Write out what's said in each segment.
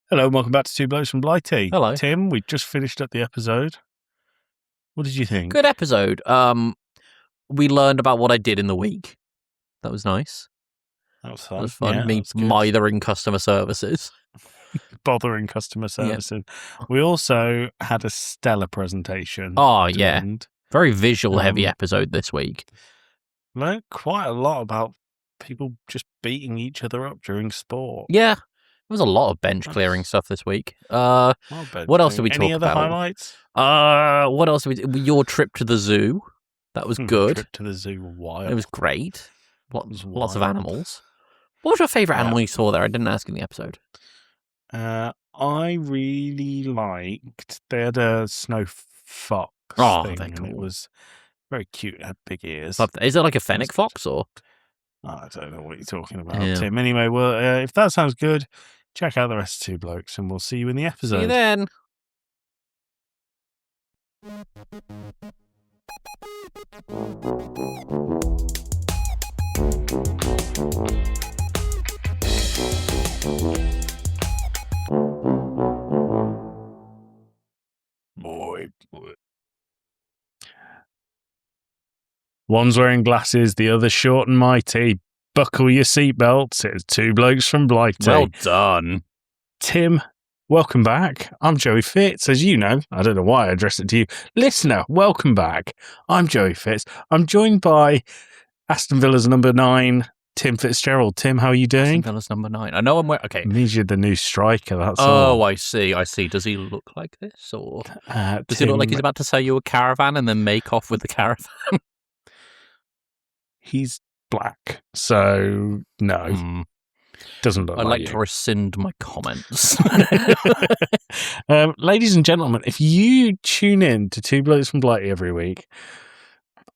Hello, and welcome back to Two Blokes from Blighty. Hello. Tim, we just finished up the episode. What did you think? Good episode. We learned about what I did in the week. That was nice. That was fun. That was fun. Yeah, Me mithering customer services. Bothering customer services. Yeah. We also had a stellar presentation. Oh, yeah. Very visual-heavy episode this week. Learned quite a lot about people just beating each other up during sport. Yeah. There was a lot of bench clearing stuff this week. What else did we talk about? Any other highlights? What else did we... Your trip to the zoo. That was good. Trip to the zoo was wild. It was great. Lots of animals. What was your favourite animal you saw there? I didn't ask in the episode. I really liked... They had a snow fox thing, they're cool. And it was very cute. It had big ears. Is it like a fennec fox, or...? I don't know what you're talking about, Tim. Anyway, well, if that sounds good, check out the rest of Two Blokes, and we'll see you in the episode. See you then. Boy. One's wearing glasses, the other short and mighty. Buckle your seatbelts. It's Two Blokes from Blighty. Well done. Tim, welcome back. I'm Joey Fitz. As you know, I don't know why I addressed it to you. Listener, welcome back. I'm Joey Fitz. I'm joined by Aston Villa's number 9, Tim Fitzgerald. Tim, how are you doing? Aston Villa's number 9. I know I'm wearing... Okay. It means you're the new striker, that's all. Oh, I see. Does he look like this? Or does he look like he's about to sell you a caravan and then make off with the caravan? He's black, so no. Doesn't look like I'd like you. to rescind my comments. Ladies and gentlemen, if you tune in to Two Blokes from Blighty every week,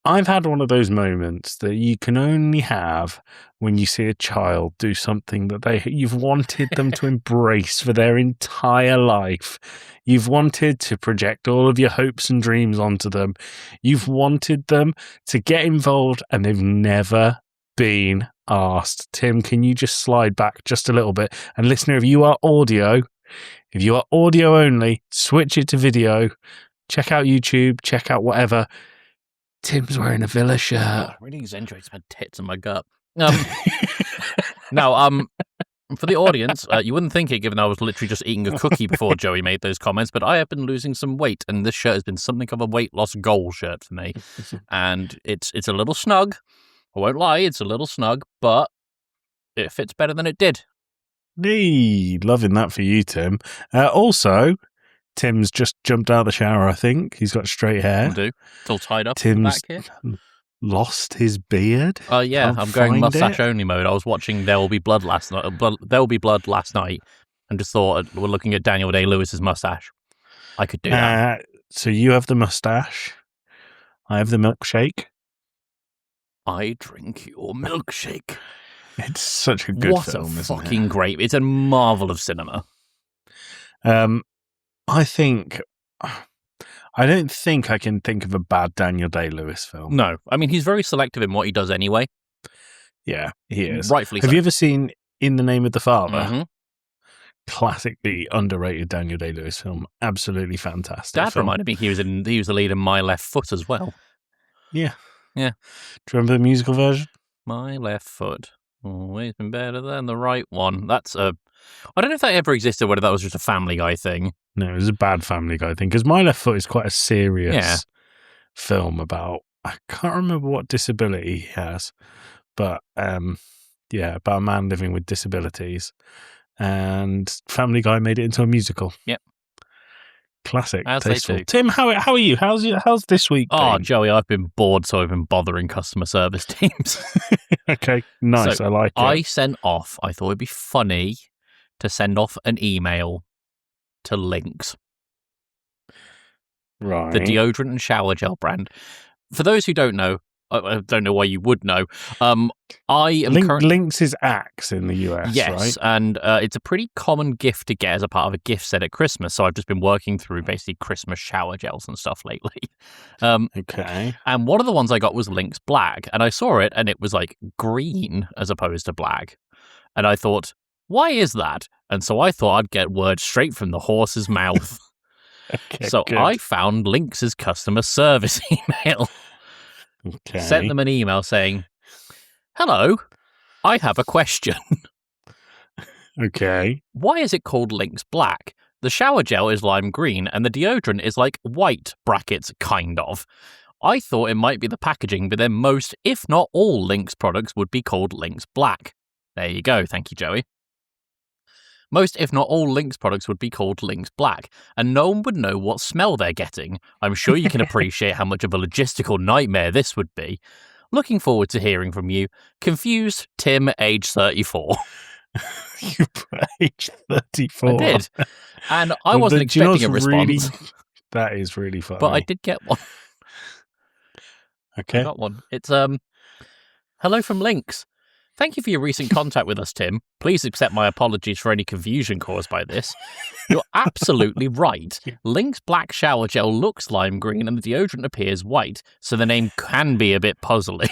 I've had one of those moments that you can only have when you see a child do something that you've wanted them to embrace for their entire life. You've wanted to project all of your hopes and dreams onto them. You've wanted them to get involved, and they've never been asked. Tim, can you just slide back just a little bit? And listener, if you are audio only, switch it to video. Check out YouTube, check out whatever. Tim's wearing a Villa shirt. I really exaggerates my tits and my gut. Now, for the audience, you wouldn't think it given I was literally just eating a cookie before Joey made those comments, but I have been losing some weight, and this shirt has been something of a weight loss goal shirt for me. And it's a little snug. I won't lie, it's a little snug, but it fits better than it did. Loving that for you, Tim. Also, Tim's just jumped out of the shower, I think. He's got straight hair. It's all tied up. Tim's back here. Lost his beard. Yeah, I'm going mustache only mode. I was watching There Will Be Blood last night. And just thought we're looking at Daniel Day-Lewis's mustache. I could do that. So you have the mustache. I have the milkshake. I drink your milkshake. It's such a good film, isn't it? What a fucking great... It's a marvel of cinema. I don't think I can think of a bad Daniel Day-Lewis film. No. I mean, he's very selective in what he does anyway. Yeah, he is. Rightfully so. Have you ever seen In the Name of the Father? Mm-hmm. Classically underrated Daniel Day-Lewis film. Absolutely fantastic. Dad reminded me he was the lead in My Left Foot as well. Yeah. Yeah. Do you remember the musical version? My left foot. Always been better than the right one. That's a... I don't know if that ever existed, whether that was just a Family Guy thing. No, it was a bad Family Guy thing, because My Left Foot is quite a serious film about... I can't remember what disability he has, but about a man living with disabilities. And Family Guy made it into a musical. Yep. Classic. As tasteful. they do. Tim, how are you? How's this week been? Oh, Joey, I've been bored, so I've been bothering customer service teams. Okay, nice. So I like it. I thought it'd be funny to send off an email to Lynx. Right. The deodorant and shower gel brand. For those who don't know, I don't know why you would know. I am Lynx is Axe in the US, yes, right? And it's a pretty common gift to get as a part of a gift set at Christmas. So I've just been working through basically Christmas shower gels and stuff lately. Okay. And one of the ones I got was Lynx Black, and I saw it, and it was like green as opposed to black. And I thought, why is that? And so I thought I'd get word straight from the horse's mouth. Okay, So good. I found Lynx's customer service email. Okay. Sent them an email saying, "Hello, I have a question. Okay. Why is it called Lynx Black? The shower gel is lime green and the deodorant is like white, brackets, kind of. I thought it might be the packaging, but then most, if not all, Lynx products would be called Lynx Black." There you go. Thank you, Joey. Most, if not all, Lynx products would be called Lynx Black, and no one would know what smell they're getting. I'm sure you can appreciate how much of a logistical nightmare this would be. Looking forward to hearing from you. Confused Tim, age 34. You put age 34. I did. And I Well, wasn't do you know expecting a what's response. That is really funny. But I did get one. Okay. I got one. It's, hello from Lynx. Thank you for your recent contact with us, Tim. Please accept my apologies for any confusion caused by this. You're absolutely right. Lynx Black Shower Gel looks lime green and the deodorant appears white, so the name can be a bit puzzling.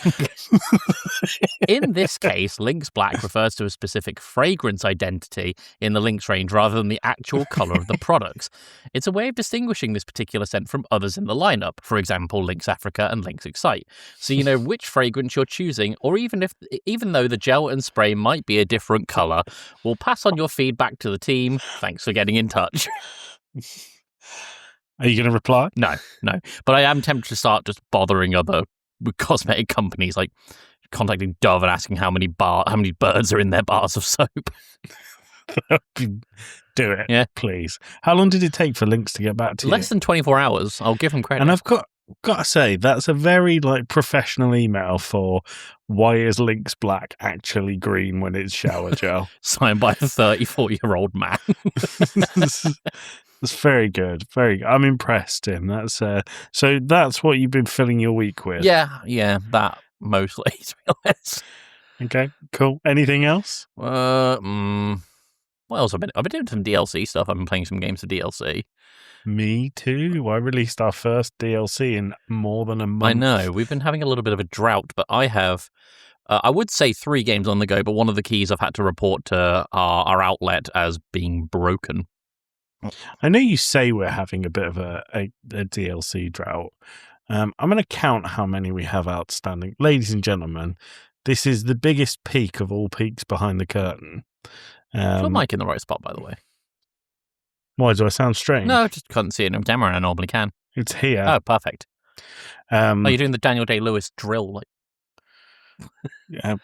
In this case, Lynx Black refers to a specific fragrance identity in the Lynx range rather than the actual colour of the products. It's a way of distinguishing this particular scent from others in the lineup, for example, Lynx Africa and Lynx Excite, so you know which fragrance you're choosing, or even though the gel and spray might be a different colour. We'll pass on your feedback to the team. Thanks for getting in touch. Are you going to reply? No. But I am tempted to start just bothering other cosmetic companies, like contacting Dove and asking how many birds are in their bars of soap. Do it, yeah, please. How long did it take for Lynx to get back to you? Less than 24 hours. I'll give them credit. And I've got to say, that's a very professional email for why is Lynx Black actually green when it's shower gel? Signed by a 34-year-old man. That's very good. Very good. I'm impressed, Tim. That's so that's what you've been filling your week with. Yeah, that mostly, to be honest. Okay, cool. Anything else? What else? I've been doing some DLC stuff. I've been playing some games for DLC. Me too. I released our first DLC in more than a month. I know. We've been having a little bit of a drought, but I have, I would say 3 games on the go, but one of the keys I've had to report to our outlet as being broken. I know you say we're having a bit of a DLC drought. I'm going to count how many we have outstanding. Ladies and gentlemen, this is the biggest peak of all peaks behind the curtain. Is your mic in the right spot, by the way? Why, do I sound strange? No, I just couldn't see it in camera and I normally can. It's here. Oh, perfect. You're doing the Daniel Day-Lewis drill.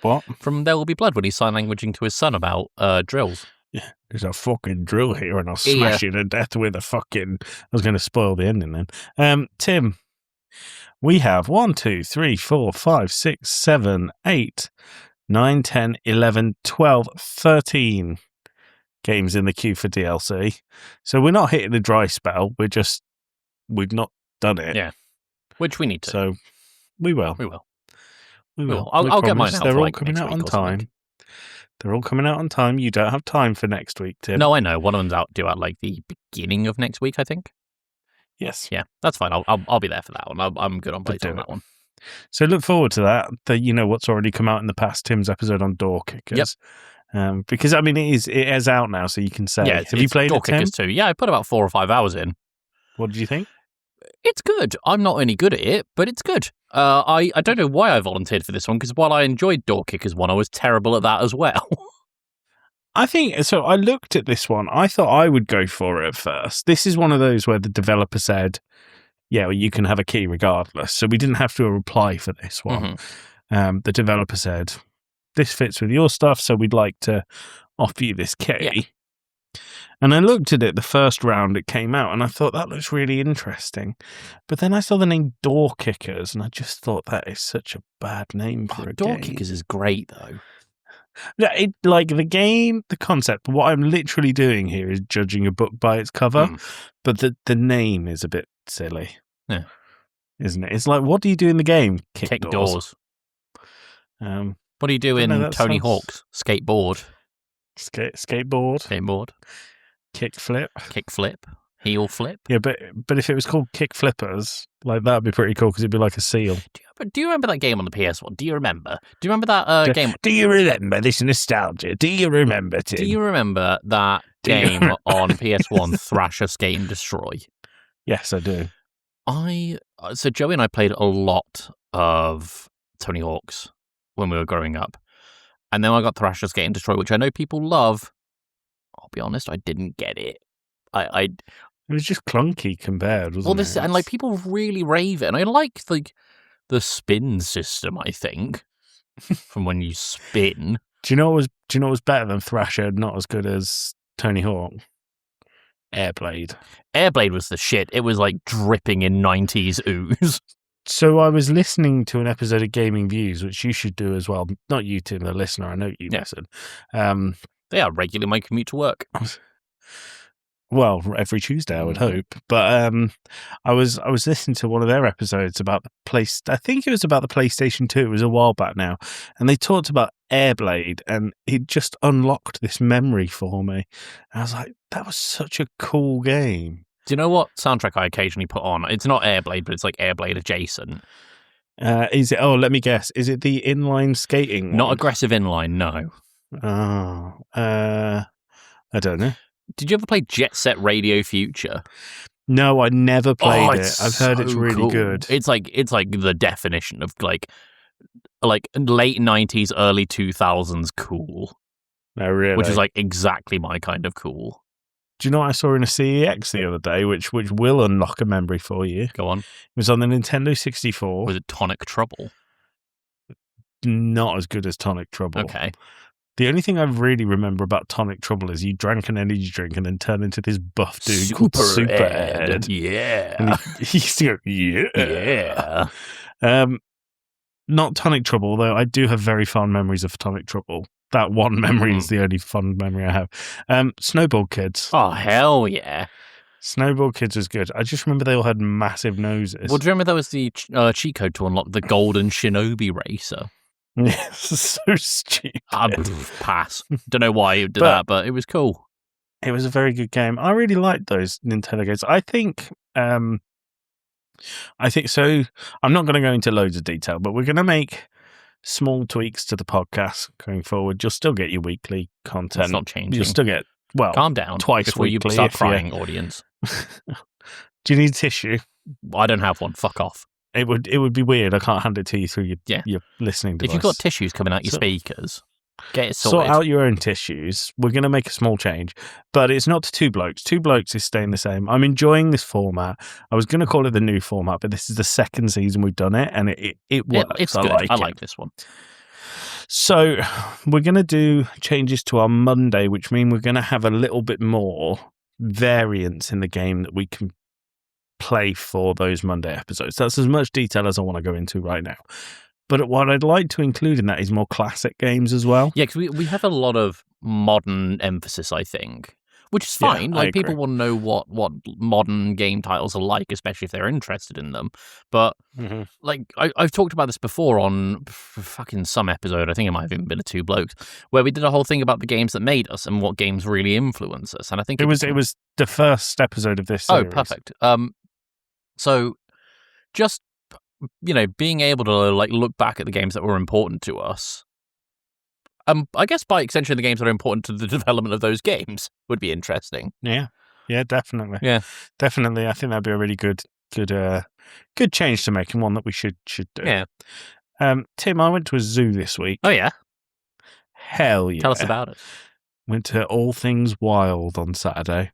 What? From There Will Be Blood when he's sign languaging to his son about drills. Yeah, there's a fucking drill here and I'll smash you to death with a fucking... I was going to spoil the ending then. Tim, we have 1, 2, 3, 4, 5, 6, 7, 8, 9, 10, 11, 12, 13 games in the queue for DLC. So we're not hitting a dry spell. We've not done it. Yeah. Which we need to. So we will. We will. I'll get mine out. They're for all like coming out on next week or time. something. They're all coming out on time. You don't have time for next week, Tim. No, I know. One of them's due out like the beginning of next week, I think. Yes. Yeah, that's fine. I'll be there for that one. I'm good on plates on that one. So look forward to that. You know what's already come out in the past, Tim's episode on Door Kickers. Yep. Because I mean it is out now, so you can say. Yeah, have you played Door it, Tim? Kickers too. Yeah, I put about 4 or 5 hours in. What did you think? It's good. I'm not any good at it, but it's good. I don't know why I volunteered for this one, because while I enjoyed Door Kickers 1, I was terrible at that as well. I think so. I looked at this one. I thought I would go for it at first. This is one of those where the developer said, "Yeah, well, you can have a key regardless." So we didn't have to apply for this one. Mm-hmm. The developer said, "This fits with your stuff, so we'd like to offer you this key." Yeah. And I looked at it the first round it came out, and I thought that looks really interesting. But then I saw the name Door Kickers, and I just thought that is such a bad name for a Door game. Kickers is great though. Yeah, like the game, the concept. What I'm literally doing here is judging a book by its cover, but the name is a bit silly. Yeah, isn't it? It's like, what do you do in the game? Kick doors. What do you do in Tony Hawk's Skateboard? Skateboard. Kick flip. Heel flip. Yeah, but if it was called Kick Flippers, like that'd be pretty cool because it'd be like a seal. Do you remember that game on the PS1? Do you remember? Do you remember that game? Do you remember this nostalgia? Do you remember, Tim? Do you remember that game on PS1, Thrasher Skate and Destroy? Yes, I do. So Joey and I played a lot of Tony Hawk's when we were growing up. And then I got Thrasher Skate and Destroy, which I know people love. I'll be honest, I didn't get it. It was just clunky compared, wasn't it? And like people really rave it. And I like the spin system, I think, from when you spin. Do you know what was better than Thrasher, not as good as Tony Hawk? Airblade. Airblade was the shit. It was like dripping in 90s ooze. So I was listening to an episode of Gaming Views, which you should do as well. Not you, Tim, the listener. I know you listen. They are regularly my commute to work. Well, every Tuesday, I would hope. But I was listening to one of their episodes about I think it was about the PlayStation 2. It was a while back now. And they talked about Airblade, and it just unlocked this memory for me. And I was like, that was such a cool game. Do you know what soundtrack I occasionally put on? It's not Airblade, but it's like Airblade adjacent. Is it? Oh, let me guess. Is it the inline skating one? Not aggressive inline, no. Oh, I don't know. Did you ever play Jet Set Radio Future? No, I never played it. I've heard it's really cool. good. It's like the definition of like late 90s, early 2000s cool. No, really? Which is like exactly my kind of cool. Do you know what I saw in a CEX the other day, which will unlock a memory for you? Go on. It was on the Nintendo 64. Was it Tonic Trouble? Not as good as Tonic Trouble. Okay. The only thing I really remember about Tonic Trouble is you drank an energy drink and then turned into this buff dude called Superhead. Yeah. And he used to go, yeah. Yeah. Not Tonic Trouble, although I do have very fond memories of Tonic Trouble. That one memory is the only fond memory I have. Snowball Kids. Oh, hell yeah. Snowball Kids was good. I just remember they all had massive noses. Well, do you remember there was the cheat code to unlock the Golden Shinobi Racer? Yeah, so stupid. Pass. Don't know why you did that, but it was cool. It was a very good game. I really liked those Nintendo games. I think so. I'm not going to go into loads of detail, but we're going to make small tweaks to the podcast going forward. You'll still get your weekly content. It's not changing. You'll still get, calm down twice before weekly. You start crying, audience. Do you need tissue? I don't have one. Fuck off. It would be weird. I can't hand it to you through your listening device. If you've got tissues coming out your speakers, get it sorted. Sort out your own tissues. We're going to make a small change, but it's not to Two Blokes. Two Blokes is staying the same. I'm enjoying this format. I was going to call it the new format, but this is the second season we've done it, and it works. It's good. I like this one. So we're going to do changes to our Monday, which mean we're going to have a little bit more variance in the game that we can play for those Monday episodes. That's as much detail as I want to go into right now. But what I'd like to include in that is more classic games as well. Yeah, because we have a lot of modern emphasis, I think, which is fine. Yeah, like people want to know what modern game titles are like, especially if they're interested in them. But like I've talked about this before on fucking some episode. I think it might have even been a Two Blokes where we did a whole thing about the games that made us and what games really influence us. And I think it was the first episode of this series. Oh, perfect. So just, being able to like look back at the games that were important to us, I guess by extension, the games that are important to the development of those games would be interesting. Yeah, definitely. Yeah, definitely. I think that'd be a really good change to make and one that we should do. Yeah. Tim, I went to a zoo this week. Oh yeah. Hell yeah. Tell us about it. Went to All Things Wild on Saturday.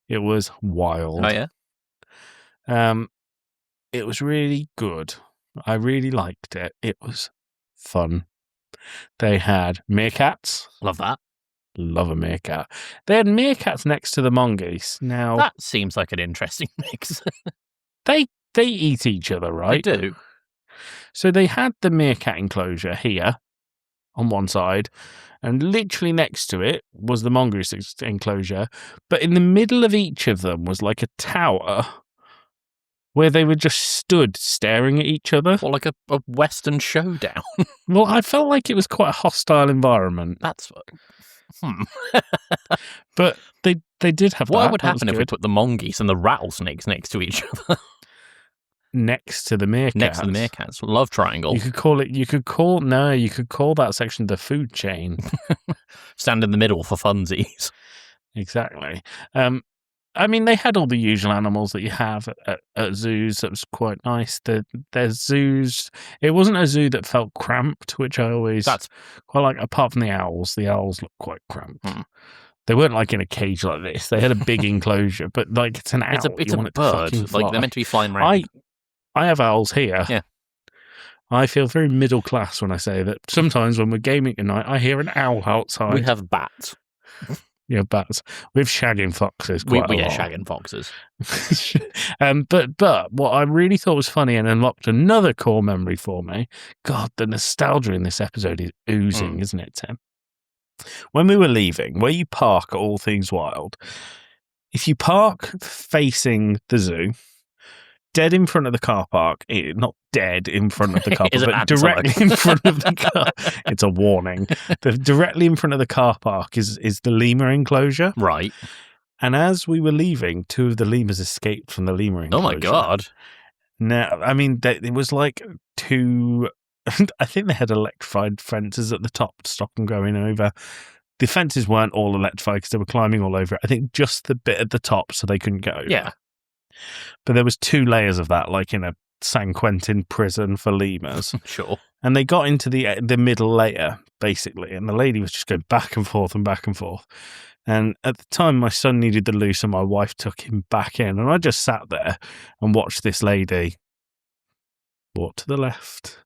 It was wild. Oh yeah. It was really good. I really liked it. It was fun. They had meerkats. Love that. Love a meerkat. They had meerkats next to the mongoose. Now that seems like an interesting mix. they eat each other, right? They do. So they had the meerkat enclosure here on one side, and literally next to it was the mongoose enclosure. But in the middle of each of them was like a tower where they were just stood staring at each other. Or like a Western showdown. Well, I felt like it was quite a hostile environment. But they did have What that. would That was happen if we good. put the mongoose and the rattlesnakes next to each other? Next to the meerkats. Next to the meerkats. Love triangle. You could call that section the food chain. Stand in the middle for funsies. Exactly. I mean, they had all the usual animals that you have at zoos. That was quite nice. There's zoos. It wasn't a zoo that felt cramped, which I always quite like. Apart from the owls look quite cramped. They weren't like in a cage like this. They had a big enclosure, but like it's an owl. It's a bird. Like they're meant to be flying around. I have owls here. Yeah. I feel very middle class when I say that. Sometimes when we're gaming at night, I hear an owl outside. We have bats. Yeah, bats. We have shagging foxes. We have shagging foxes. But what I really thought was funny and unlocked another core memory for me. God, the nostalgia in this episode is oozing, isn't it, Tim? When we were leaving, where you park at All Things Wild, if you park facing the zoo, dead in front of the car park, not dead in front of the car park, but directly in front of the car. It's a warning. Directly in front of the car park is the lemur enclosure. Right. And as we were leaving, 2 of the lemurs escaped from the lemur enclosure. Oh my God. Now, I mean, it was like 2... I think they had electrified fences at the top to stop them going over. The fences weren't all electrified because they were climbing all over it. I think just the bit at the top so they couldn't get over. Yeah. But there was 2 layers of that, like in a San Quentin prison for lemurs. Sure. And they got into the middle layer, basically, and the lady was just going back and forth and back and forth. And at the time, my son needed the loo, so my wife took him back in. And I just sat there and watched this lady walk to the left.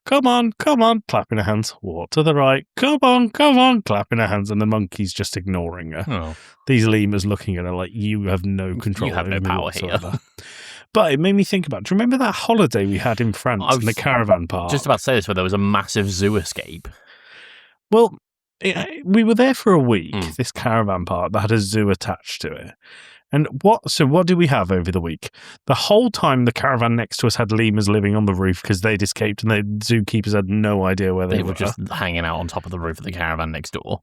Come on, clapping her hands. Walk to the right. Come on, clapping her hands. And the monkey's just ignoring her. Oh. These lemurs looking at her like, you have no control. You have no power here. But it made me think about, do you remember that holiday we had in France in the caravan park? Just about to say this, where there was a massive zoo escape. Well, we were there for a week, this caravan park that had a zoo attached to it. And what did we have over the week? The whole time the caravan next to us had lemurs living on the roof because they'd escaped and the zookeepers had no idea where they were. They were just hanging out on top of the roof of the caravan next door.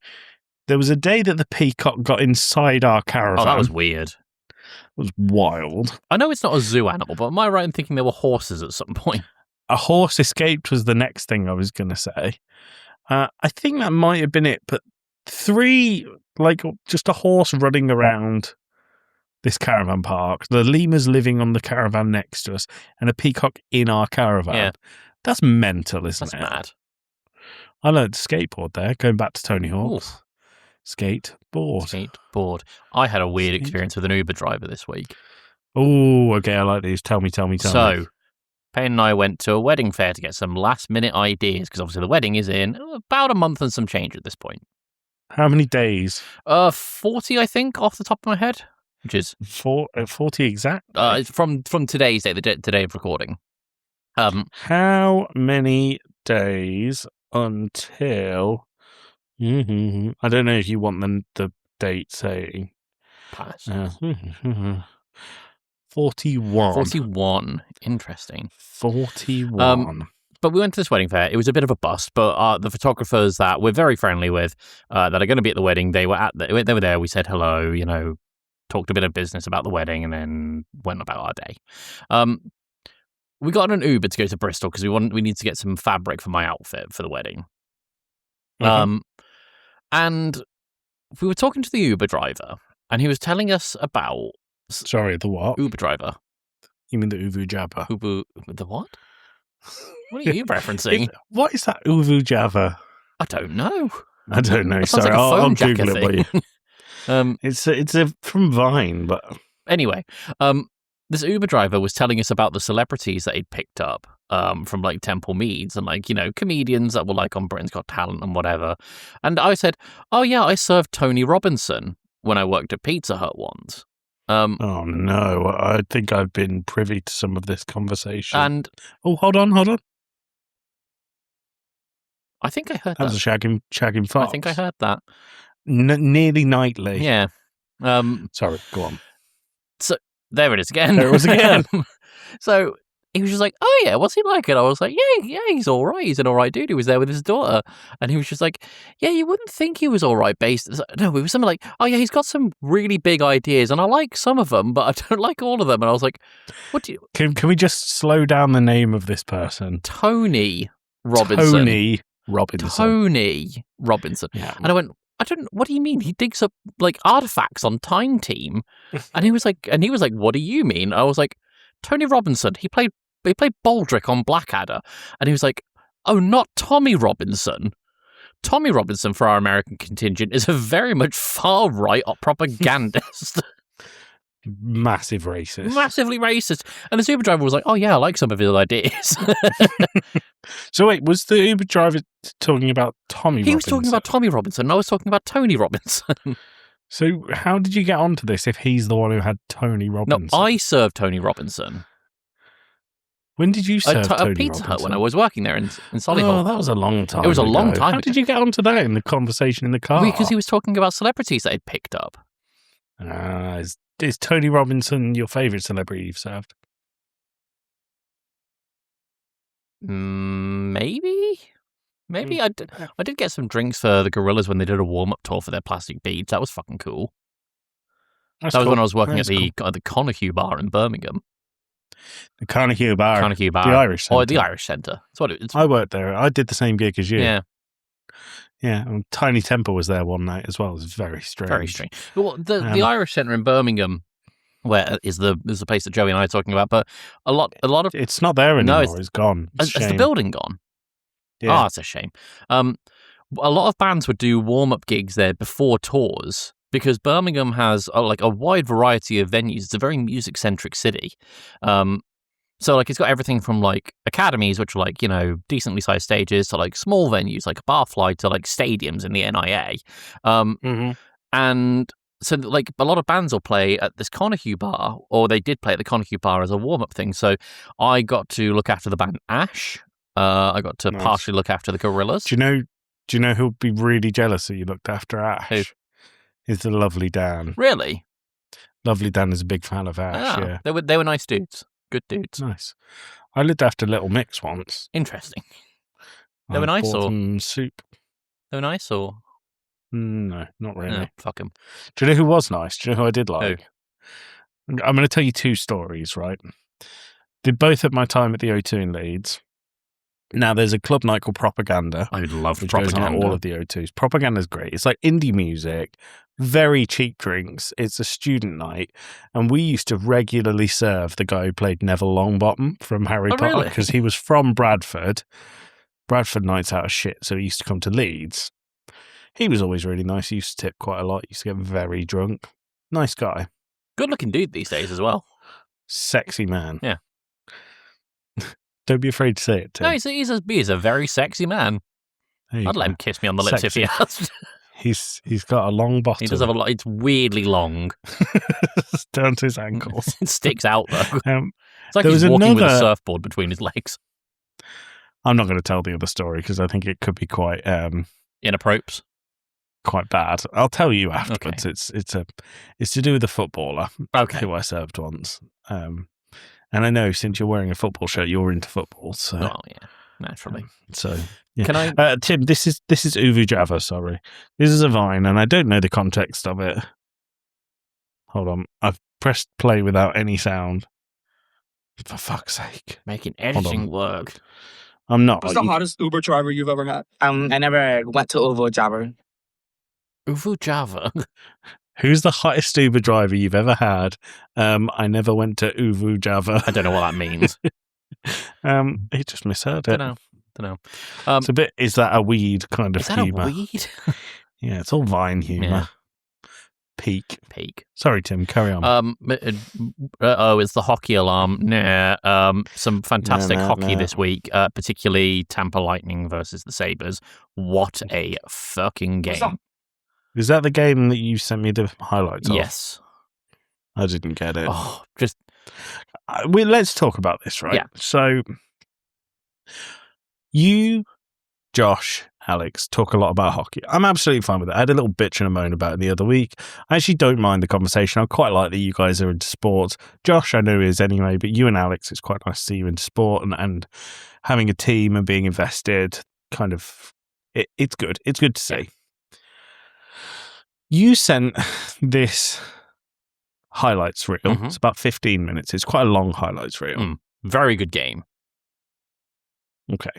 There was a day that the peacock got inside our caravan. Oh, that was weird. It was wild. I know it's not a zoo animal, but am I right in thinking there were horses at some point? A horse escaped was the next thing I was going to say. I think that might have been it, but 3, like just a horse running around this caravan park, the lemurs living on the caravan next to us, and a peacock in our caravan. Yeah. That's mental, isn't it? That's mad. I learned to skateboard there, going back to Tony Hawk's. Skateboard. I had a weird experience with an Uber driver this week. Oh, okay, I like these. Tell me. So, Payne and I went to a wedding fair to get some last-minute ideas, because obviously the wedding is in about a month and some change at this point. How many days? 40, I think, off the top of my head. Which is 40 exact? From today's day, the day of recording. How many days until? I don't know if you want the date saying. Pass. 41. 41. Interesting. 41. But we went to this wedding fair. It was a bit of a bust, but the photographers that we're very friendly with, that are going to be at the wedding, they were there. We said hello, talked a bit of business about the wedding, and then went about our day. We got an Uber to go to Bristol because we need to get some fabric for my outfit for the wedding. And we were talking to the Uber driver, and he was telling us about... Sorry, the what? Uber driver. You mean the Uvu Jabba? The what? What are you referencing? What is that Uvu Jabba? I don't know. Sorry, like I'll Google it for you. It's from Vine, but anyway, this Uber driver was telling us about the celebrities that he'd picked up from like Temple Meads and comedians that were like on Britain's Got Talent and whatever. And I said, "Oh yeah, I served Tony Robinson when I worked at Pizza Hut once." Oh no, I think I've been privy to some of this conversation. And hold on. I think I heard that. That was a shagging fox. I think I heard that. Nearly nightly. Yeah. Sorry, go on. So there it is again. There it was again. So he was just like, "Oh yeah, what's he like?" And I was like, "Yeah, he's all right. He's an all right dude. He was there with his daughter." And he was just like, "Yeah, you wouldn't think he was all right no, it was something like, oh yeah, he's got some really big ideas, and I like some of them, but I don't like all of them." And I was like, "What do you?" Can we just slow down the name of this person? Tony Robinson. Tony Robinson. Yeah. And I went, what do you mean? He digs up like artifacts on Time Team. And he was like, what do you mean? I was like, Tony Robinson, he played Baldrick on Blackadder. And he was like, oh, not Tommy Robinson. Tommy Robinson for our American contingent is a very much far right propagandist. Massive racist. Massively racist. And the Uber driver was like, oh yeah, I like some of his ideas. So wait, was the Uber driver talking about Tommy Robinson? He was talking about Tommy Robinson, and I was talking about Tony Robinson. So how did you get onto this if he's the one who had Tony Robinson? No, I served Tony Robinson. When did you serve Tony a Pizza Hut Robinson? when I was working there in Solihull. Oh, that was a long time. It was a long time. How did you get onto that in the conversation in the car? Because he was talking about celebrities that he'd picked up. Is Tony Robinson your favourite celebrity you've served? Maybe. I did get some drinks for the Gorillas when they did a warm-up tour for their Plastic Beads. That was fucking cool. That was when I was working at the Conahue Bar in Birmingham. The Conahue Bar. The Irish Centre. Oh, the Irish Centre. That's what it's. I worked there. I did the same gig as you. Yeah. Yeah, and Tiny Temple was there one night as well. It was very strange. Very strange. Well, the Irish Centre in Birmingham, where is the place that Joey and I are talking about, but a lot of it's not there anymore. No, it's gone. Has the building gone? Yeah. Oh, it's a shame. A lot of bands would do warm-up gigs there before tours because Birmingham has a wide variety of venues. It's a very music-centric city. So, it's got everything from, academies, which are, decently sized stages, to, small venues, like a Barfly, to, stadiums in the NIA. And so, a lot of bands will play at this Conahue Bar, or they did play at the Conahue Bar as a warm-up thing. So, I got to look after the band Ash. I got to partially look after the Gorillas. Do you know who'll be really jealous that you looked after Ash? Who? Is the Lovely Dan. Really? Lovely Dan is a big fan of Ash, yeah. They were nice dudes. Good dudes. Nice. I looked after Little Mix once. Interesting. They were nice, bought or them soup. They were nice, or no, not really. No, fuck them. Do you know who was nice? Do you know who I did like? Who? I'm going to tell you two stories, right? Did both at my time at the O2 in Leeds. Now, there's a club night called Propaganda. I love which Propaganda. Goes on at all of the O2s. Propaganda's great. It's like indie music, very cheap drinks. It's a student night. And we used to regularly serve the guy who played Neville Longbottom from Harry Potter because he was from Bradford. Bradford nights out of shit, so he used to come to Leeds. He was always really nice. He used to tip quite a lot. He used to get very drunk. Nice guy. Good looking dude these days as well. Sexy man. Yeah. Don't be afraid to say it, Tim. No, he's a very sexy man. I'd let him kiss me on the lips if he asked. He's got a long bottom. He does have a lot. It's weirdly long. Down to his ankles. It sticks out, though. It's like he's walking with a surfboard between his legs. I'm not going to tell the other story because I think it could be quite... inappropriate. Quite bad. I'll tell you afterwards. Okay. It's to do with a footballer who I served once. And I know since you're wearing a football shirt, you're into football. So, oh yeah, naturally. Yeah. Can I, Tim? This is Uvu Java. Sorry, this is a Vine, and I don't know the context of it. Hold on, I've pressed play without any sound. For fuck's sake, making editing work. I'm not. What's the hottest Uber driver you've ever had? I never went to Uvu Java. Uvu Java. Who's the hottest Uber driver you've ever had? I never went to Uvu Java. I don't know what that means. He just misheard it. Don't know. It's a bit. Is that a weed kind of humour? Is that a weed? Yeah, it's all Vine humour. Yeah. Peak. Sorry, Tim. Carry on. It's the hockey alarm. Nah. Some fantastic hockey this week, particularly Tampa Lightning versus the Sabres. What a fucking game! Is that the game that you sent me the highlights of? Yes. I didn't get it. Oh, just... let's talk about this, right? Yeah. So, you, Josh, Alex talk a lot about hockey. I'm absolutely fine with it. I had a little bitch and a moan about it the other week. I actually don't mind the conversation. I quite like that you guys are into sports. Josh, I know is anyway, but you and Alex, it's quite nice to see you into sport and having a team and being invested. Kind of, it's good. It's good to see. You sent this highlights reel. It's about 15 minutes. It's quite a long highlights reel. Very good game. Okay.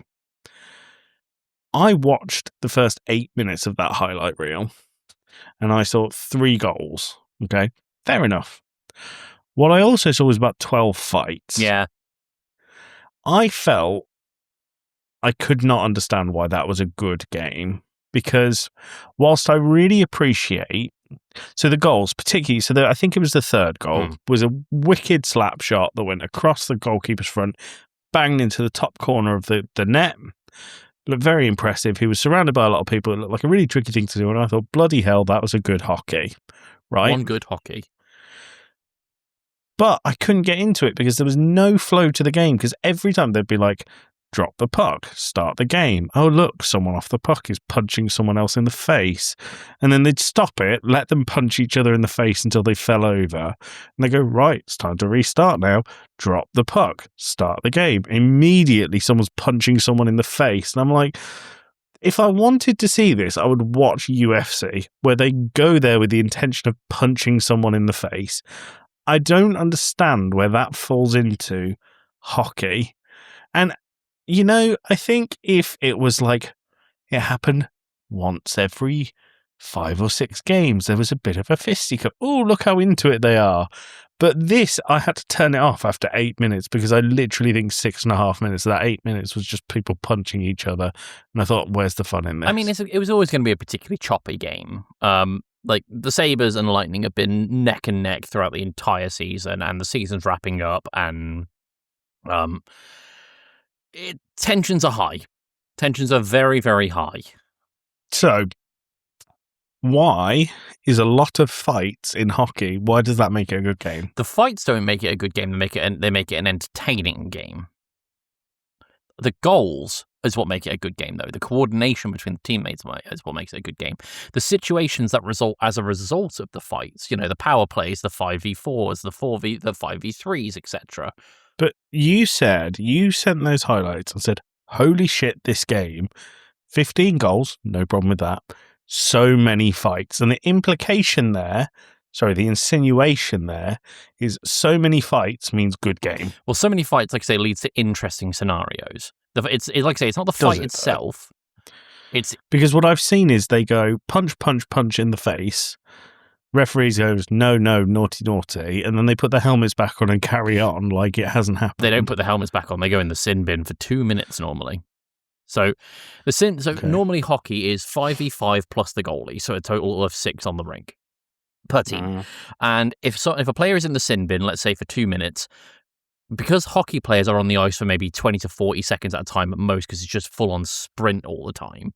I watched the first 8 minutes of that highlight reel and I saw 3 goals. Okay. Fair enough. What I also saw was about 12 fights. Yeah. I felt I could not understand why that was a good game because whilst I really appreciate the goals, particularly, I think it was the third goal, was a wicked slap shot that went across the goalkeeper's front, banged into the top corner of the net. Looked very impressive. He was surrounded by a lot of people. It looked like a really tricky thing to do, and I thought, bloody hell, that was a good hockey, right? One good hockey. But I couldn't get into it because there was no flow to the game, because every time they'd be like, drop the puck, start the game. Oh, look, someone off the puck is punching someone else in the face. And then they'd stop it, let them punch each other in the face until they fell over. And they go, right, it's time to restart now. Drop the puck, start the game. Immediately, someone's punching someone in the face. And I'm like, if I wanted to see this, I would watch UFC, where they go there with the intention of punching someone in the face. I don't understand where that falls into hockey. And I think if it was like it happened once every 5 or 6 games, there was a bit of a fisticuff. Oh, look how into it they are. But this, I had to turn it off after 8 minutes because I literally think 6.5 minutes of that 8 minutes was just people punching each other. And I thought, where's the fun in this? I mean, it was always going to be a particularly choppy game. Like the Sabres and Lightning have been neck and neck throughout the entire season, and the season's wrapping up, and tensions are high. Tensions are very, very high. So, why is a lot of fights in hockey? Why does that make it a good game? The fights don't make it a good game. They make it an entertaining game. The goals is what make it a good game, though. The coordination between the teammates is what makes it a good game. The situations that result as a result of the fights, the power plays, the 5v4s, the 5v3s, etc. But you said, you sent those highlights and said, holy shit, this game, 15 goals, no problem with that. So many fights. And the implication there, the insinuation there is so many fights means good game. Well, so many fights, like I say, leads to interesting scenarios. It's like I say, it's not the fight itself. It's because what I've seen is they go punch, punch, punch in the face. Referees goes, no, naughty, naughty, and then they put the helmets back on and carry on like it hasn't happened. They don't put the helmets back on. They go in the sin bin for 2 minutes normally. So normally hockey is 5v5 plus the goalie, so a total of 6 on the rink per team. And if a player is in the sin bin, let's say for 2 minutes, because hockey players are on the ice for maybe 20 to 40 seconds at a time at most, because it's just full on sprint all the time.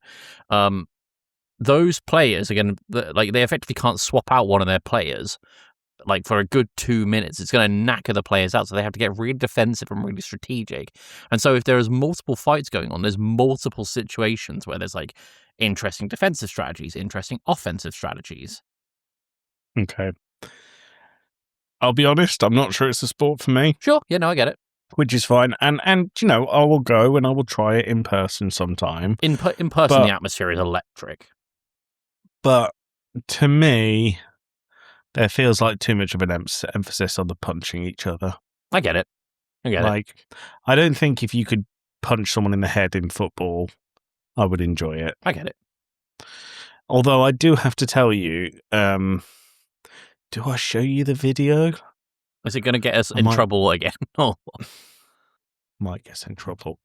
Those players, again, they effectively can't swap out one of their players for a good 2 minutes. It's going to knacker the players out, so they have to get really defensive and really strategic. And so if there is multiple fights going on, there's multiple situations where there's interesting defensive strategies, interesting offensive strategies. Okay. I'll be honest, I'm not sure it's a sport for me. Sure, yeah, no, I get it. Which is fine. And I will go and I will try it in person sometime. In person, the atmosphere is electric. But to me, there feels like too much of an emphasis on the punching each other. I get it. I don't think if you could punch someone in the head in football, I would enjoy it. I get it. Although I do have to tell you, do I show you the video? Is it going to get us in trouble again? Might get us in trouble.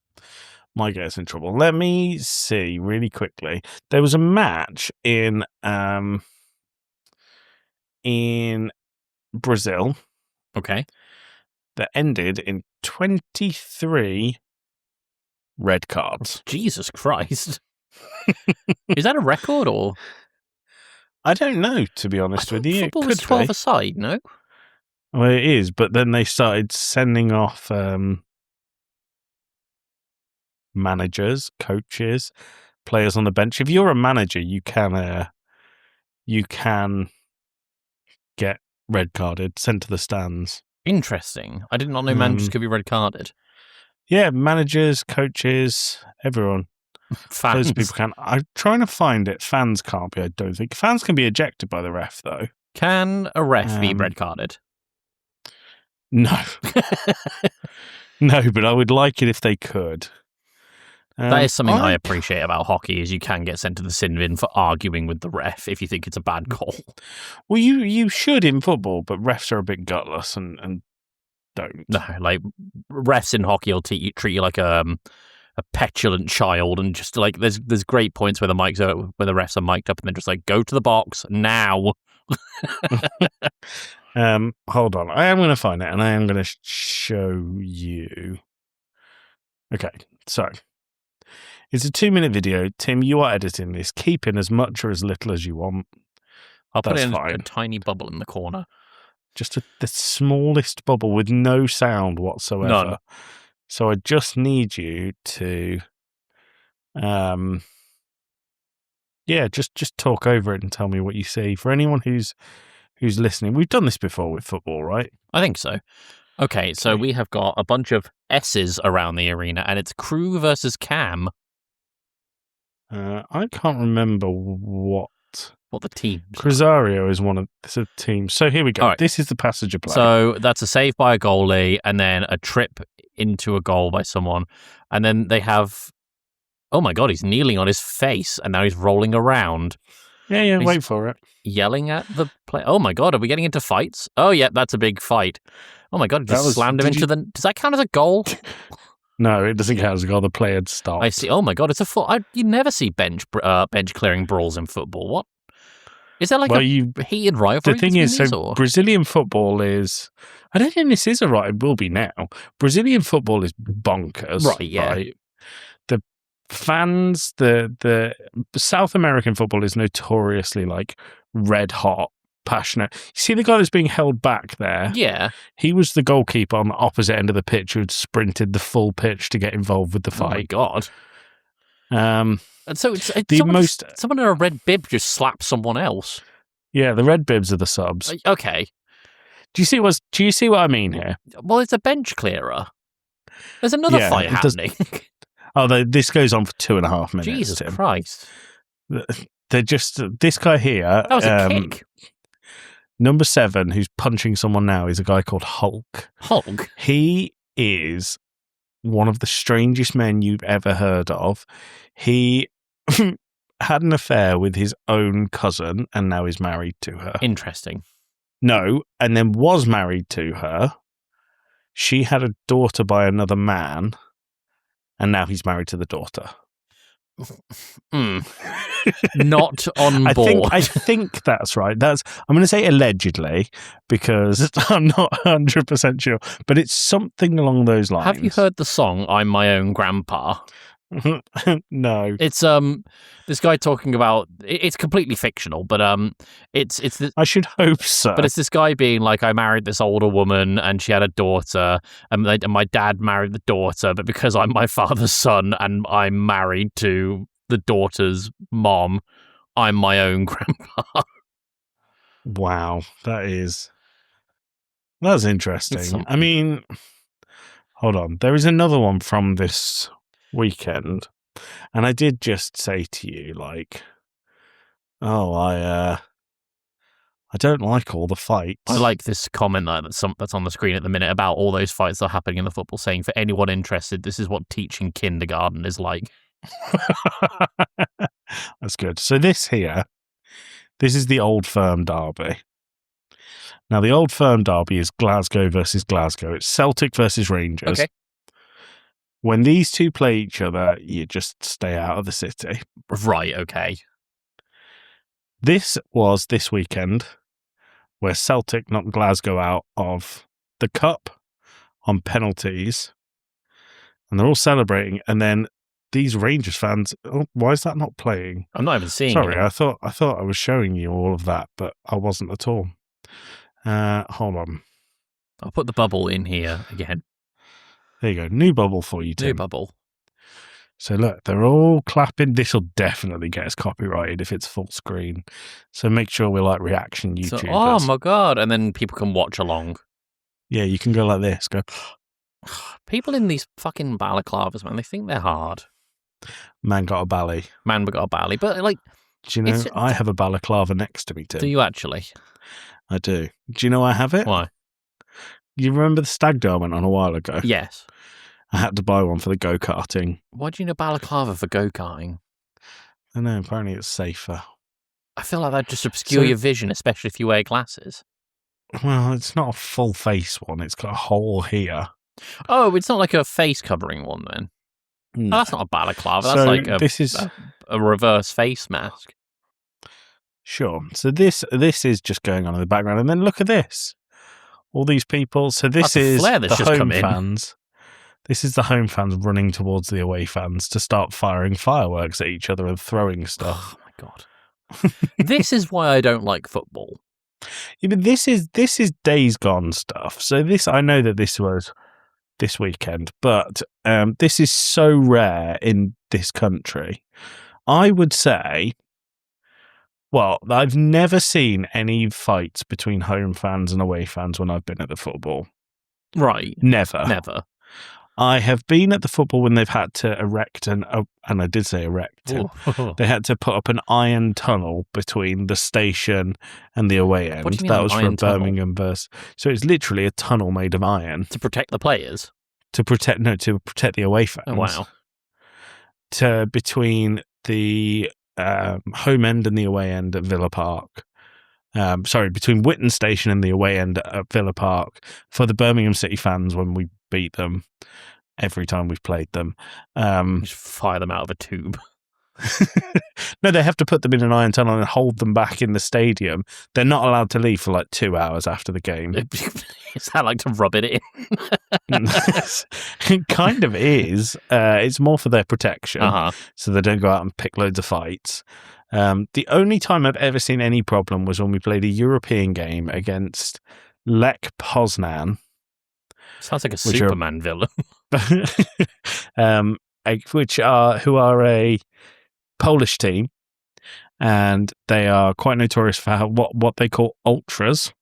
Let me see really quickly. There was a match in Brazil. Okay. That ended in 23 red cards. Jesus Christ. Is that a record or? I don't know, to be honest with you. Football was 12 aside, no? Well, it is, but then they started sending off managers, coaches. players on the bench. If you're a manager, you can get red carded, sent to the stands. Interesting. I did not know managers could be red carded. Yeah, managers, coaches, everyone. Fans. Loads of people can. I'm trying to find it. Fans can't be, I don't think. Fans can be ejected by the ref, though. Can a ref be red carded? No. No, but I would like it if they could. That is something I appreciate about hockey, is you can get sent to the sin bin for arguing with the ref if you think it's a bad call. Well, you should in football, but refs are a bit gutless and don't. No, like refs in hockey will treat you like a petulant child, and just like there's great points where the refs are mic'd up and they're just like, go to the box now. Hold on, I am going to find it and I am going to show you. Okay, so it's a 2-minute video. Tim, you are editing this. Keep in as much or as little as you want. I'll put in a tiny bubble in the corner. Just the smallest bubble with no sound whatsoever. None. So I just need you to, just talk over it and tell me what you see. For anyone who's listening, we've done this before with football, right? I think so. Okay, so we have got a bunch of S's around the arena, and it's Crew versus Cam. I can't remember what the team. Cruzario is one of the teams. So here we go. Right. This is the passenger play. So that's a save by a goalie, and then a trip into a goal by someone, and then they have. Oh my God! He's kneeling on his face, and now he's rolling around. Yeah. Wait for it. Yelling at the play. Oh my God! Are we getting into fights? Oh yeah, that's a big fight. Oh my God! Slammed him into the. Does that count as a goal? No, it doesn't count as a goal. The play had stopped. I see. Oh my God! It's a full. You never see bench clearing brawls in football. What? Is there like a heated rivalry? The thing is, Brazilian football is. I don't think this is a right. It will be now. Brazilian football is bonkers. Right. Yeah. Right? The fans, the South American football is notoriously like red hot, passionate. You see the guy that's being held back there? Yeah. He was the goalkeeper on the opposite end of the pitch who had sprinted the full pitch to get involved with the fight. Oh my God. And so it's someone in a red bib just slaps someone else. Yeah, the red bibs are the subs. Okay. Do you see what I mean here? Well, it's a bench clearer. There's another fight happening. This goes on for 2.5 minutes. Jesus Tim. Christ. They're just this guy here. That was a kick. Number 7, who's punching someone now, is a guy called Hulk. Hulk? He is one of the strangest men you've ever heard of. He had an affair with his own cousin and now is married to her. Interesting. No, and then was married to her. She had a daughter by another man, and now he's married to the daughter. Not on board. I think that's right. I'm going to say allegedly because I'm not 100% sure, but it's something along those lines. Have you heard the song "I'm My Own Grandpa"? No. It's this guy talking about it's completely fictional, but it's I should hope so. But it's this guy being like, I married this older woman and she had a daughter, and my dad married the daughter, but because I'm my father's son and I'm married to the daughter's mom, I'm my own grandpa. Wow, that's interesting. I mean, hold on. There is another one from this weekend, and I did just say to you, like, I don't like all the fights. I like this comment that's on the screen at the minute about all those fights that are happening in the football, saying, for anyone interested, this is what teaching kindergarten is like. That's good. So this is the Old Firm derby. Now, the Old Firm derby is Glasgow versus Glasgow. It's Celtic versus Rangers. Okay. When these two play each other, you just stay out of the city. Right, okay. This was this weekend where Celtic knocked Glasgow out of the cup on penalties, and they're all celebrating, and then these Rangers fans, why is that not playing? I'm not even seeing Sorry, it. I thought I was showing you all of that, but I wasn't at all. Hold on. I'll put the bubble in here again. There you go. New bubble for you, Tim. New bubble. So look, they're all clapping. This will definitely get us copyrighted if it's full screen. So make sure we're like reaction YouTubers. Oh my god! And then people can watch along. Yeah, you can go like this. Go. People in these fucking balaclavas, man, they think they're hard. Man got a bally. Man got a bally, but like, Do you know I have a balaclava next to me too? do you actually? I do. Do you know I have it? Why? You remember the stag do I went on a while ago? Yes. I had to buy one for the go-karting. Why do you need a balaclava for go-karting? I know, apparently it's safer. I feel like that'd just obscure your vision, especially if you wear glasses. Well, it's not a full face one. It's got a hole here. Oh, it's not like a face covering one then. No. Oh, that's not a balaclava. That's So like a reverse face mask. Sure. So this is just going on in the background, and then look at this. All these people. So this is the home fans. This is the home fans running towards the away fans to start firing fireworks at each other and throwing stuff. Oh my god! This is why I don't like football. Yeah, but this is days gone stuff. So I know that this was this weekend, but this is so rare in this country. I would say, well, I've never seen any fights between home fans and away fans when I've been at the football. Right. Never. I have been at the football when they've had to erect and I did say erect. They had to put up an iron tunnel between the station and the away end. What do you mean that was for tunnel? Birmingham versus. So it's literally a tunnel made of iron To protect the players? to protect the away fans. Oh, wow. Between the home end and the away end at Villa Park. Between Whitton Station and the away end at Villa Park for the Birmingham City fans when we beat them every time we've played them. Just fire them out of a tube. No, they have to put them in an iron tunnel and hold them back in the stadium. They're not allowed to leave for like 2 hours after the game. Is that like to rub it in? It kind of is. It's more for their protection, so they don't go out and pick loads of fights. The only time I've ever seen any problem was when we played a European game against Lech Poznan. Sounds like a Superman villain. Who are a Polish team, and they are quite notorious for what they call ultras.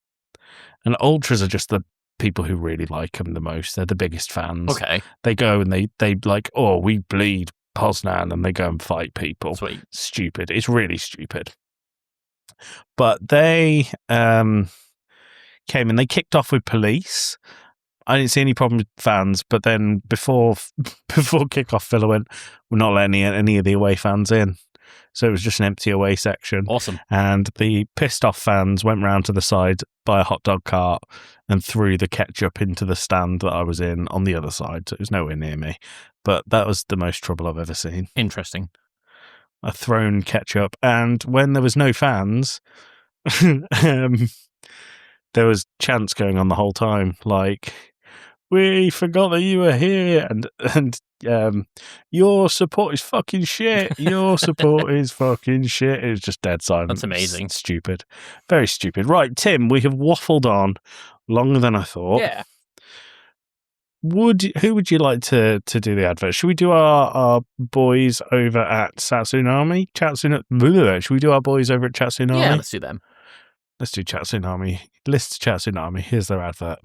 And ultras are just the people who really like them the most. They're the biggest fans. Okay. They go and they like, oh, we bleed Poznan, and they go and fight people. Sweet. Stupid. It's really stupid. But they came and they kicked off with police. I didn't see any problem with fans, but then before kickoff, Villa went, we're not letting any of the away fans in. So it was just an empty away section. Awesome. And the pissed off fans went round to the side by a hot dog cart and threw the ketchup into the stand that I was in on the other side. So it was nowhere near me. But that was the most trouble I've ever seen. Interesting. A thrown ketchup. And when there was no fans, there was chants going on the whole time. Like, we forgot that you were here, and your support is fucking shit. Your support is fucking shit. It was just dead silence. That's amazing. Stupid. Very stupid. Right, Tim, we have waffled on longer than I thought. Yeah. Who would you like to do the advert? Should we do our boys over at Chatsunami? Should we do our boys over at Chatsunami? Yeah, let's do them. Let's do Chatsunami. List Chatsunami. Here's their advert.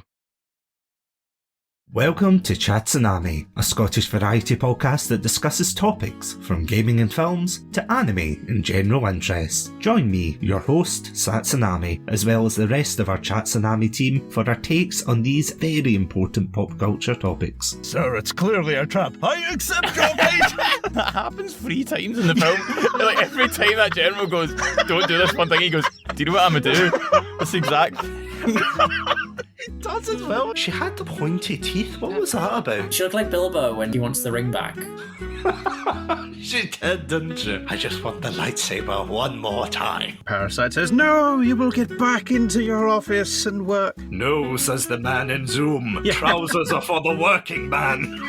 Welcome to Chatsunami, a Scottish variety podcast that discusses topics from gaming and films to anime and general interests. Join me, your host, Satsunami, as well as the rest of our Chatsunami team for our takes on these very important pop culture topics. Sir, it's clearly a trap. I accept your bait! That happens 3 times in the film. Like every time that general goes, don't do this one thing, he goes, do you know what I'm gonna do? That's the exact He does as well. She had the pointy teeth. What was that about? She looked like Bilbo when he wants the ring back. She did, didn't she? I just want the lightsaber one more time. Parasite says, no, you will get back into your office and work. No, says the man in Zoom. Trousers are for the working man.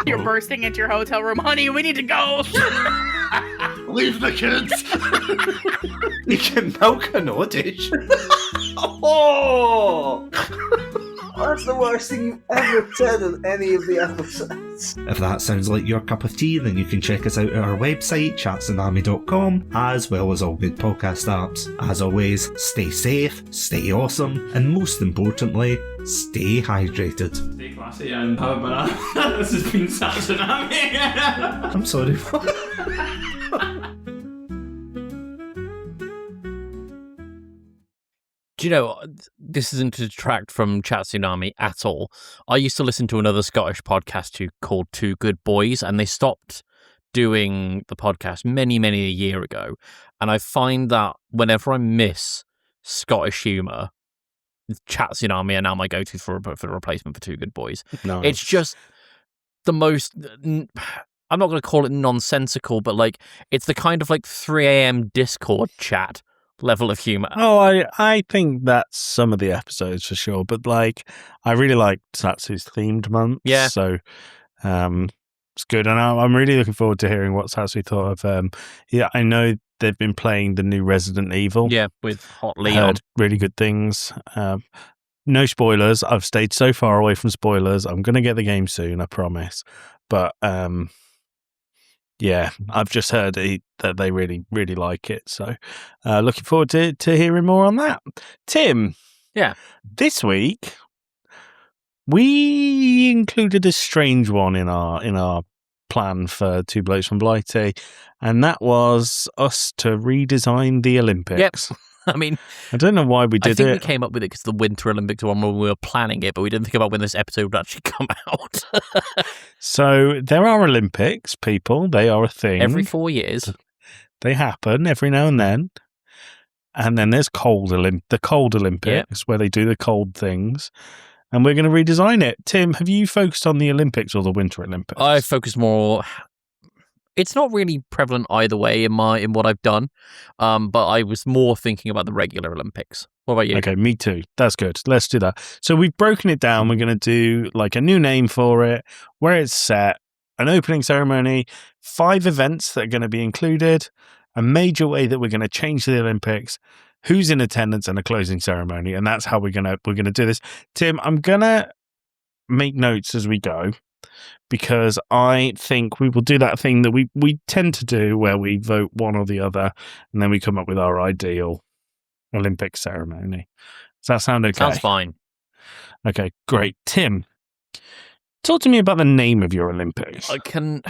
You're bursting into your hotel room. Honey, we need to go. Leave the kids. You can milk an audition. Oh! That's the worst thing you've ever said in any of the episodes. If that sounds like your cup of tea, then you can check us out at our website, chatsunami.com, as well as all good podcast apps. As always, stay safe, stay awesome, and most importantly, stay hydrated. Stay classy and have a banana. This has been Tsunami. I'm sorry. Do you know, this isn't to detract from Chat Tsunami at all. I used to listen to another Scottish podcast called Two Good Boys, and they stopped doing the podcast many, many a year ago. And I find that whenever I miss Scottish humour, Chat Tsunami are now my go-to for a replacement for Two Good Boys. No. It's just the most... I'm not going to call it nonsensical, but like it's the kind of like 3 a.m. Discord chat level of humour. Oh, I think that's some of the episodes for sure. But like, I really like Satsu's themed month. Yeah. So, it's good, and I'm really looking forward to hearing what Satsu thought of. Yeah, I know they've been playing the new Resident Evil. Yeah, with Hot I Leon. heard really good things. No spoilers. I've stayed so far away from spoilers. I'm going to get the game soon, I promise. But yeah, I've just heard that they really, really like it. So looking forward to hearing more on that. Tim. Yeah. This week, we included a strange one in our plan for Two Blokes from Blighty, and that was us to redesign the Olympics. Yep. I mean, I don't know why we did I think it. we came up with it because the Winter Olympics were one when we were planning it, but we didn't think about when this episode would actually come out. So there are Olympics, people. They are a thing. Every 4 years. They happen every now and then. And then there's the cold Olympics, where they do the cold things. And we're going to redesign it. Tim, have you focused on the Olympics or the Winter Olympics? I focus more... It's not really prevalent either way in what I've done, but I was more thinking about the regular Olympics. What about you? Okay, me too. That's good. Let's do that. So we've broken it down. We're going to do like a new name for it, where it's set, an opening ceremony, 5 events that are going to be included, a major way that we're going to change the Olympics, who's in attendance, and a closing ceremony. And that's how we're going to do this. Tim, I'm going to make notes as we go, because I think we will do that thing that we tend to do where we vote one or the other, and then we come up with our ideal Olympic ceremony. Does that sound okay? Sounds fine. Okay, great. Tim, talk to me about the name of your Olympics.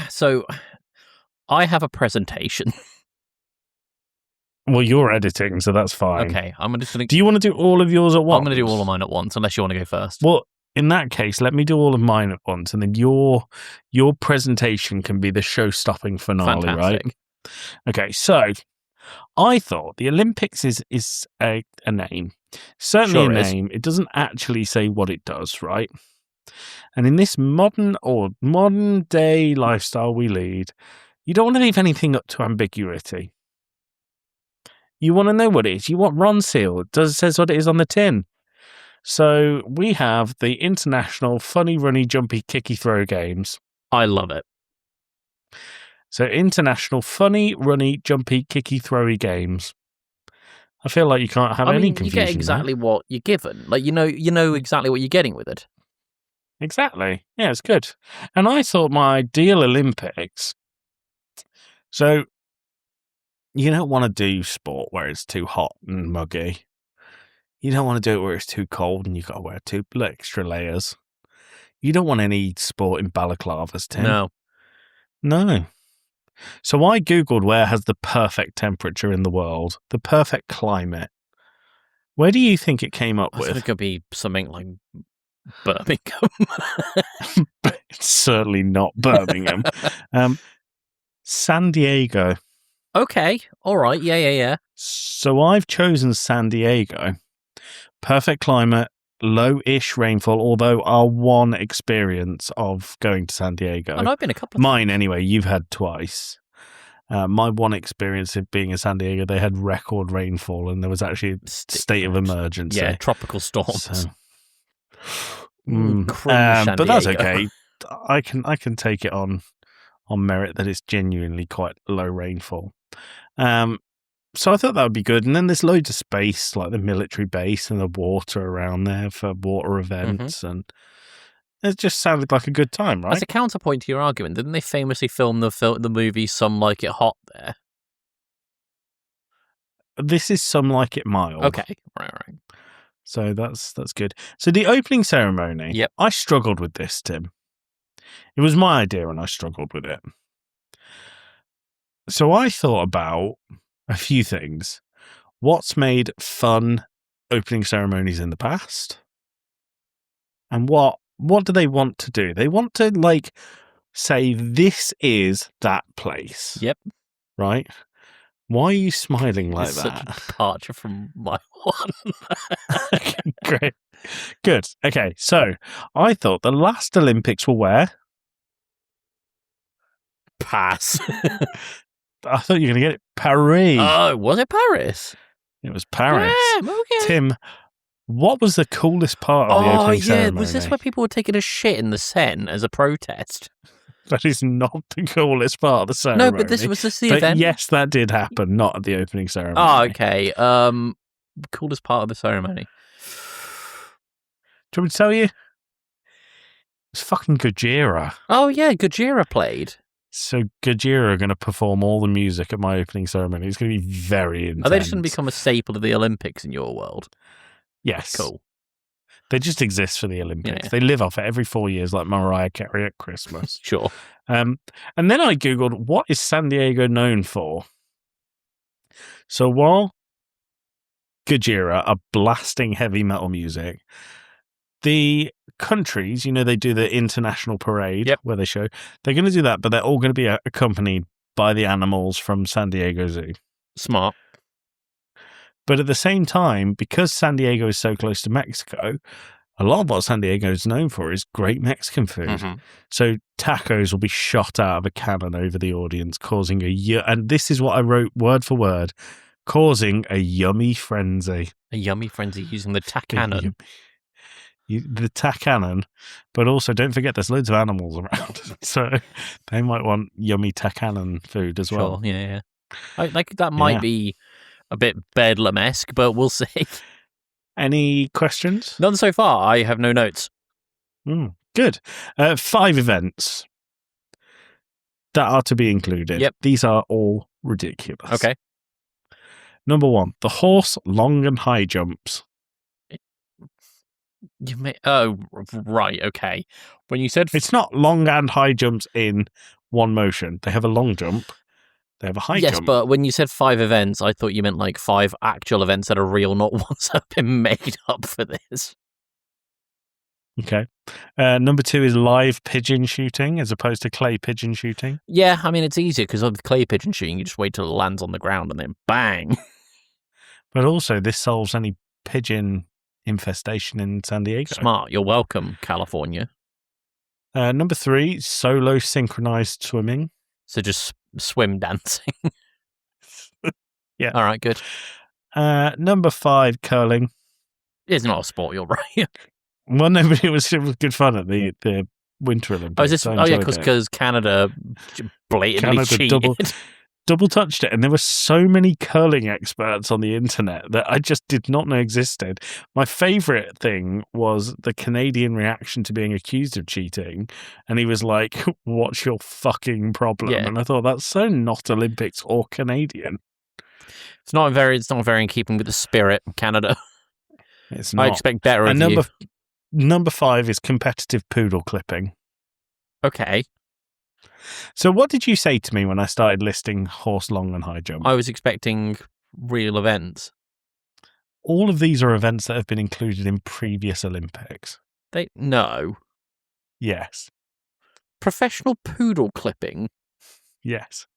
So, I have a presentation. Well, you're editing, so that's fine. Okay, I'm just going to... Do you want to do all of yours at once? I'm going to do all of mine at once, unless you want to go first. Well, in that case, let me do all of mine at once, and then your presentation can be the show-stopping finale, Fantastic. right? Okay, so I thought the Olympics is a name. Certainly Sure a is. name. It doesn't actually say what it does, right? And in this modern day lifestyle we lead, you don't want to leave anything up to ambiguity. You want to know what it is. You want Ron Seal. It says what it is on the tin. So we have the International Funny, Runny, Jumpy, Kicky Throw Games. I love it. So International Funny, Runny, Jumpy, Kicky, Throwy Games. I feel like you can't have any confusion. You get exactly what you're given. Like you know exactly what you're getting with it. Exactly. Yeah, it's good. And I thought my ideal Olympics. So you don't want to do sport where it's too hot and muggy. You don't want to do it where it's too cold and you've got to wear 2 extra layers. You don't want any sport in balaclavas, Tim. No. So I Googled where has the perfect temperature in the world, the perfect climate. Where do you think it came up with? It could be something like Birmingham. But it's certainly not Birmingham. San Diego. Okay. All right. Yeah. So I've chosen San Diego. Perfect climate, low-ish rainfall, although our one experience of going to San Diego. And I've been a couple of Mine, anyway, you've had twice. My one experience of being in San Diego, they had record rainfall and there was actually a state of emergency. Yeah, tropical storms. So, San but that's Diego. okay. I can take it on merit that it's genuinely quite low rainfall. So I thought that would be good. And then there's loads of space, like the military base and the water around there for water events. And it just sounded like a good time, right? As a counterpoint to your argument, didn't they famously film the movie Some Like It Hot there? This is Some Like It Mild. Okay, right. So that's good. So the opening ceremony, Yep. I struggled with this, Tim. It was my idea and I struggled with it. So I thought about a few things. What's made fun opening ceremonies in the past? And what do they want to do? They want to, like, say, this is that place. Yep. Right? Why are you smiling like It's that? such a departure from my one. Great. Good. Okay, so I thought the last Olympics were where? Pass. I thought you were going to get it. Paris. Oh, was it Paris? It was Paris. Damn, okay. Tim, what was the coolest part of the opening ceremony? Was this where people were taking a shit in the Seine as a protest? That is not the coolest part of the ceremony. No, but was this the But event? yes, that did happen, not at the opening ceremony. Oh, okay. Coolest part of the ceremony. Do you want me to tell you? It's fucking Gojira. Oh, yeah, Gojira played. So Gojira are going to perform all the music at my opening ceremony. It's going to be very intense. Are they just going to become a staple of the Olympics in your world? Yes. Cool. They just exist for the Olympics. Yeah. They live off it every 4 years, like Mariah Carey at Christmas. Sure. And then I Googled, what is San Diego known for? So while Gojira are blasting heavy metal music, the countries, they do the international parade where they show, they're going to do that, but they're all going to be accompanied by the animals from San Diego Zoo. Smart. But at the same time, because San Diego is so close to Mexico, a lot of what San Diego is known for is great Mexican food. Mm-hmm. So tacos will be shot out of a cannon over the audience, causing and this is what I wrote word for word, causing a yummy frenzy. A yummy frenzy using the tacannon. The tacannon, but also don't forget there's loads of animals around. So they might want yummy tacannon food as well. Sure, yeah. That might be a bit Bedlam-esque, but we'll see. Any questions? None so far. I have no notes. Good. 5 events that are to be included. Yep. These are all ridiculous. Okay. Number 1, the horse long and high jumps. Oh, right, okay. When you said... It's not long and high jumps in one motion. They have a long jump. They have a high jump. Yes, but when you said 5 events, I thought you meant like 5 actual events that are real, not ones that have been made up for this. Okay. Number 2 is live pigeon shooting as opposed to clay pigeon shooting. Yeah, I mean, it's easier because with clay pigeon shooting, you just wait till it lands on the ground and then bang. But also, this solves any pigeon infestation in San Diego. Smart. You're welcome, California. Number 3, solo synchronized swimming. So just swim dancing. Yeah. All right, good. Number 5, curling. It's not a sport, you're right. Well, no, but it was good fun at the Winter Olympics. Because Canada blatantly cheated. Double touched it, and there were so many curling experts on the internet that I just did not know existed. My favourite thing was the Canadian reaction to being accused of cheating, and he was like, "What's your fucking problem?" Yeah. And I thought that's so not Olympics or Canadian. It's not very in keeping with the spirit of Canada. It's not. I expect better of and you. Number 5 is competitive poodle clipping. Okay. So what did you say to me when I started listing horse long and high jump? I was expecting real events. All of these are events that have been included in previous Olympics. No. Yes. Professional poodle clipping. Yes.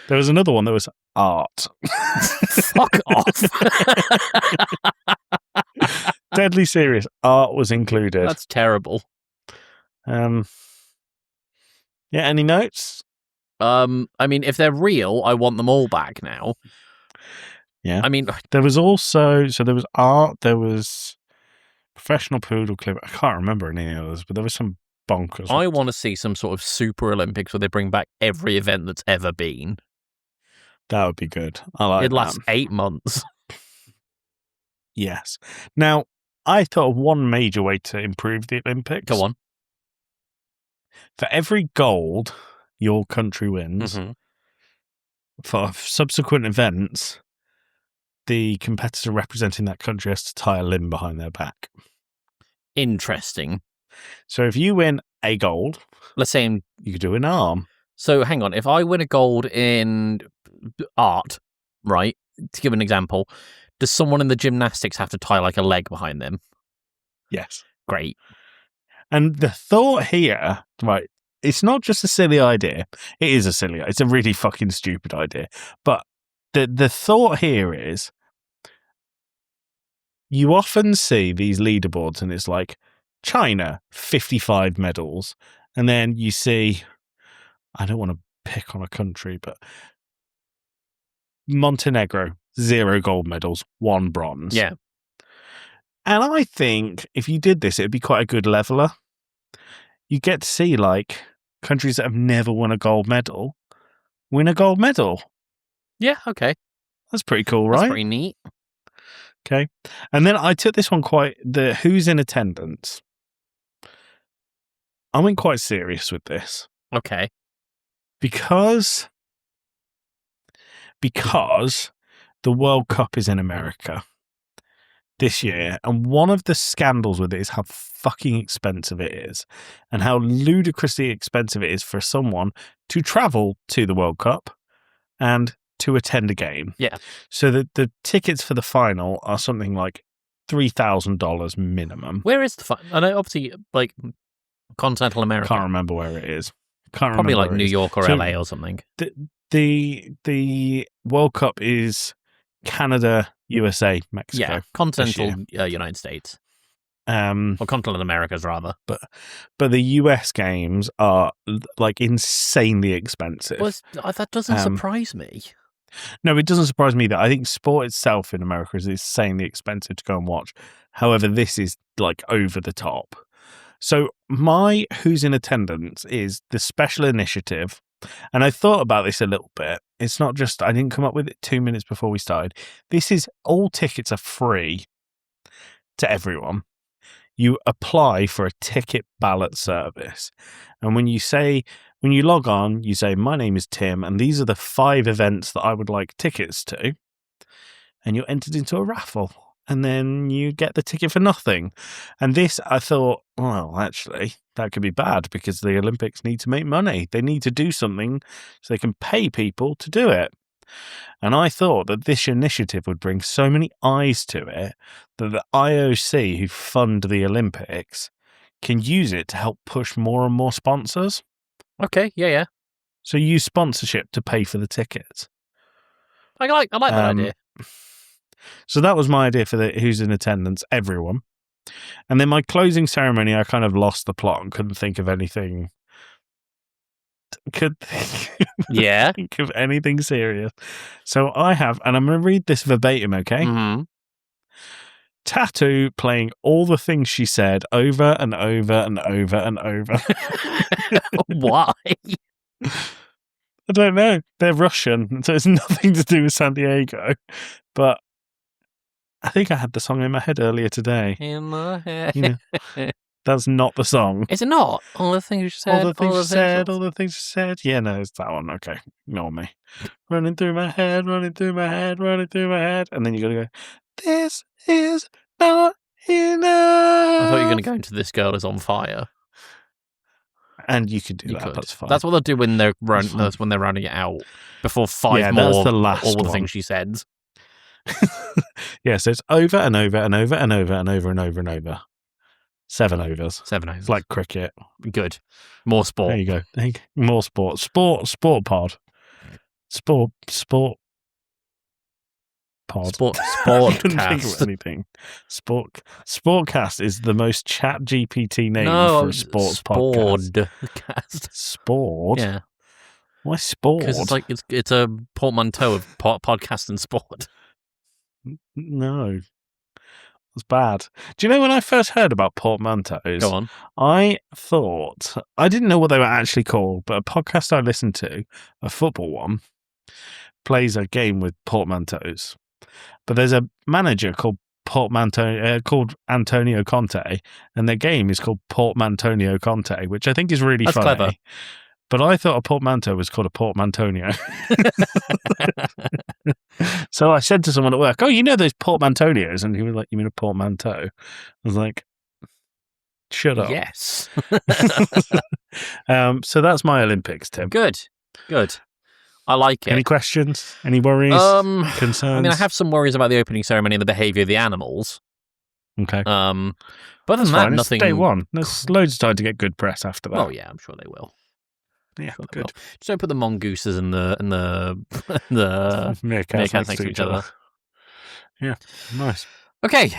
There was another one that was art. Fuck off. Deadly serious. Art was included. That's terrible. Yeah, any notes? I mean, if they're real, I want them all back now. Yeah. I mean, there was also, so there was art, there was professional poodle clip. I can't remember any others, but there was some bonkers. I want to see some sort of Super Olympics where they bring back every event that's ever been. That would be good. I like It lasts that. 8 months. Yes. Now, I thought of one major way to improve the Olympics. Go on. For every gold your country wins, for subsequent events, the competitor representing that country has to tie a limb behind their back. Interesting. So if you win a gold, let's say you could do an arm. So hang on, if I win a gold in art, right, to give an example, does someone in the gymnastics have to tie like a leg behind them? Yes. Great. And the thought here, right, it's not just a silly idea. It is it's a really fucking stupid idea. But the thought here is, you often see these leaderboards and it's like China, 55 medals. And then you see, I don't want to pick on a country, but Montenegro, 0 gold medals, 1 bronze. Yeah. And I think if you did this, it'd be quite a good leveler. You get to see like countries that have never won a gold medal win a gold medal. Yeah, okay. That's pretty cool, right? That's pretty neat. Okay. And then I took this one the who's in attendance. I went quite serious with this. Okay. Because the World Cup is in America this year, and one of the scandals with it is how fucking expensive it is, and how ludicrously expensive it is for someone to travel to the World Cup and to attend a game. Yeah. So the tickets for the final are something like $3,000 minimum. Where is the final? I know, obviously, like continental America. Can't remember where it is. Probably like New York or LA or something. The World Cup is Canada, USA, Mexico. Yeah, continental United States. Or continental Americas, rather. But the US games are like insanely expensive. Well, that doesn't surprise me. No, it doesn't surprise me that. I think sport itself in America is insanely expensive to go and watch. However, this is like over the top. So my who's in attendance is the special initiative. And I thought about this a little bit. It's not just, I didn't come up with it 2 minutes before we started. This is, all tickets are free to everyone. You apply for a ticket ballot service. And when you log on, you say, my name is Tim, and these are the 5 events that I would like tickets to. And you're entered into a raffle. And then you get the ticket for nothing. And this, I thought, well, actually, that could be bad because the Olympics need to make money. They need to do something so they can pay people to do it. And I thought that this initiative would bring so many eyes to it that the IOC, who fund the Olympics, can use it to help push more and more sponsors. Okay, yeah. So use sponsorship to pay for the tickets. I like that idea. So that was my idea for the who's in attendance, everyone. And then my closing ceremony, I kind of lost the plot and couldn't think of anything. Think of anything serious. So I have, and I'm going to read this verbatim, okay? Mm-hmm. Tattoo playing all the things she said over and over and over and over. Why? I don't know. They're Russian, so it's nothing to do with San Diego. But I think I had the song in my head earlier today. In my head. You know, that's not the song. Is it not? All the things you said. All the things you said. Yeah, no, it's that one. Okay, ignore me. Running through my head. And then you got to go, this is not enough. I thought you were going to go into This Girl Is on Fire. And you could do that. That's fine. That's what they'll do when they're rounding it out. Before 5 more. That's the last all the one. things she said. Yeah, so it's over and over and over and over and over and over and over. 7 overs. It's like cricket. Good. More sport. There you go. More sport. Sport pod. Sport pod. Sportcast. Think of anything. Sportcast is the most chat GPT name for a sports podcast. Sport? Yeah. Why sport? Because it's a portmanteau of podcast and sport. No. It's bad. Do you know when I first heard about portmanteaus? Go on. I thought, I didn't know what they were actually called, but a podcast I listened to, a football one, plays a game with portmanteaus, but there's a manager called Antonio Conte, and their game is called Portmantonio Conte, which I think is really That's funny. clever. But I thought a portmanteau was called a portmantonio. So I said to someone at work, "Oh, you know those portmantonios?" And he was like, "You mean a portmanteau?" I was like, "Shut up." Yes. So that's my Olympics, Tim. Good. I like it. Any questions? Any worries? Concerns? I mean, I have some worries about the opening ceremony and the behaviour of the animals. Okay. But other That's than that, fine. nothing. It's day one. There's loads of time to get good press after that. Oh yeah, I'm sure they will. Yeah, Sure they good. will. Just don't put the mongooses and the Meerkats meerkats next to each other. Yeah, nice. Okay.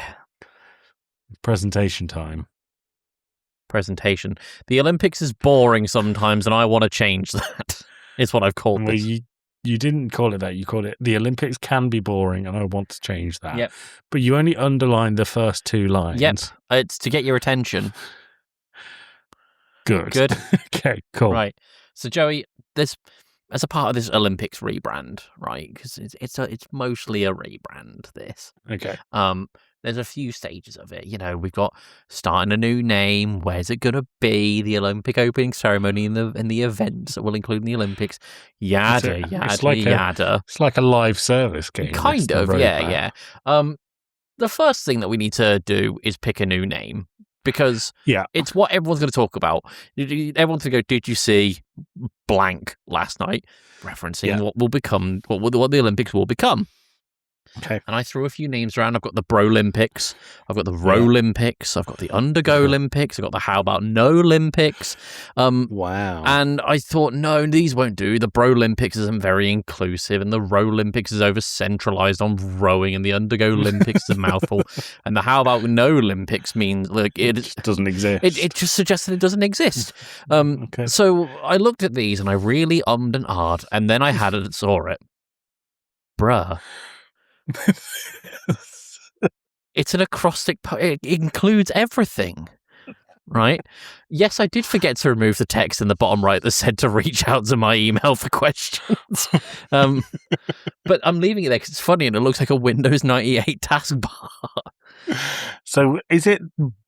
Presentation time. Presentation. The Olympics is boring sometimes, and I want to change that. Is what I've called Well, this. you didn't call it that. You called it the Olympics can be boring, and I want to change that. Yep. But you only underlined the first two lines. Yep. It's to get your attention. Good. Okay, cool. Right. So, Joey, this as a part of this Olympics rebrand, right? Because it's mostly a rebrand. This. Okay. There's a few stages of it. You know, we've got starting a new name. Where's it gonna be? The Olympic opening ceremony and the events that will include in the Olympics. Yada yada. It's like a live service game. Kind of, yeah. The first thing that we need to do is pick a new name. Because it's what everyone's going to talk about. Everyone's going to go, did you see blank last night? Referencing what will become, what the Olympics will become. Okay. And I threw a few names around. I've got the Bro-Olympics. I've got the Ro-Olympics. I've got the Undergo Olympics. I've got the How About No Olympics. Wow. And I thought, no, these won't do. The Bro-Olympics isn't very inclusive, and the Ro-Olympics is over-centralized on rowing, and the Undergo Olympics is a mouthful. And the How About No Olympics means, look, it just doesn't exist. It just suggests that it doesn't exist. So I looked at these, and I really ummed and ahed, and then I had it and saw it. Bruh. It's an acrostic. It includes everything, right? Yes, I did forget to remove the text in the bottom right that said to reach out to my email for questions. But I'm leaving it there because it's funny and it looks like a Windows 98 taskbar. So is it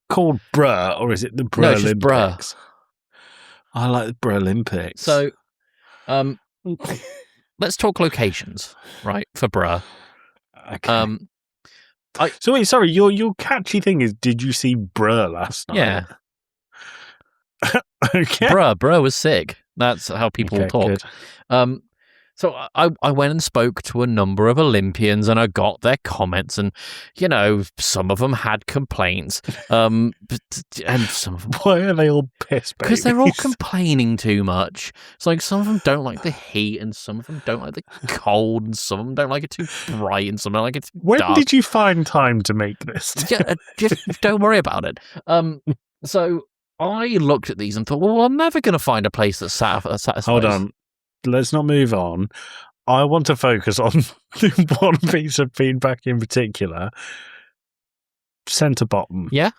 called Bruh or is it the Bruh No, it's just Olympics? Bruh. I like the Bruh Olympics. So, let's talk locations, right? For Bruh. Okay. So wait, sorry, your catchy thing is, did you see Bruh last night? Yeah. Okay. Bruh was sick. That's how people talk. Good. So I went and spoke to a number of Olympians and I got their comments and, you know, some of them had complaints. And some of them... Why are they all pissed? Because they're all complaining too much. It's like some of them don't like the heat and some of them don't like the cold and some of them don't like it too bright and some don't like it too When dark. did you find time to make this? Yeah, just don't worry about it. So I looked at these and thought, well, I'm never going to find a place that satisfies. Hold on. Let's not move on. I want to focus on one piece of feedback in particular. Centre bottom. Yeah.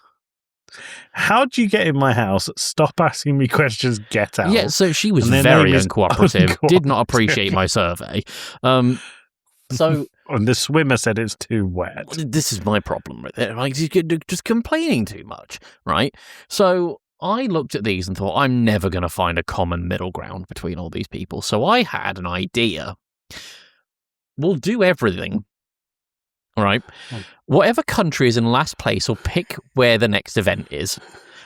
How do you get in my house? Stop asking me questions. Get out. Yeah, so she was And their very name is uncooperative. Did not appreciate my survey. So and the swimmer said it's too wet. This is my problem with it. Like, just complaining too much, right? So I looked at these and thought, I'm never going to find a common middle ground between all these people. So I had an idea. We'll do everything, all right? Whatever country is in last place will pick where the next event is.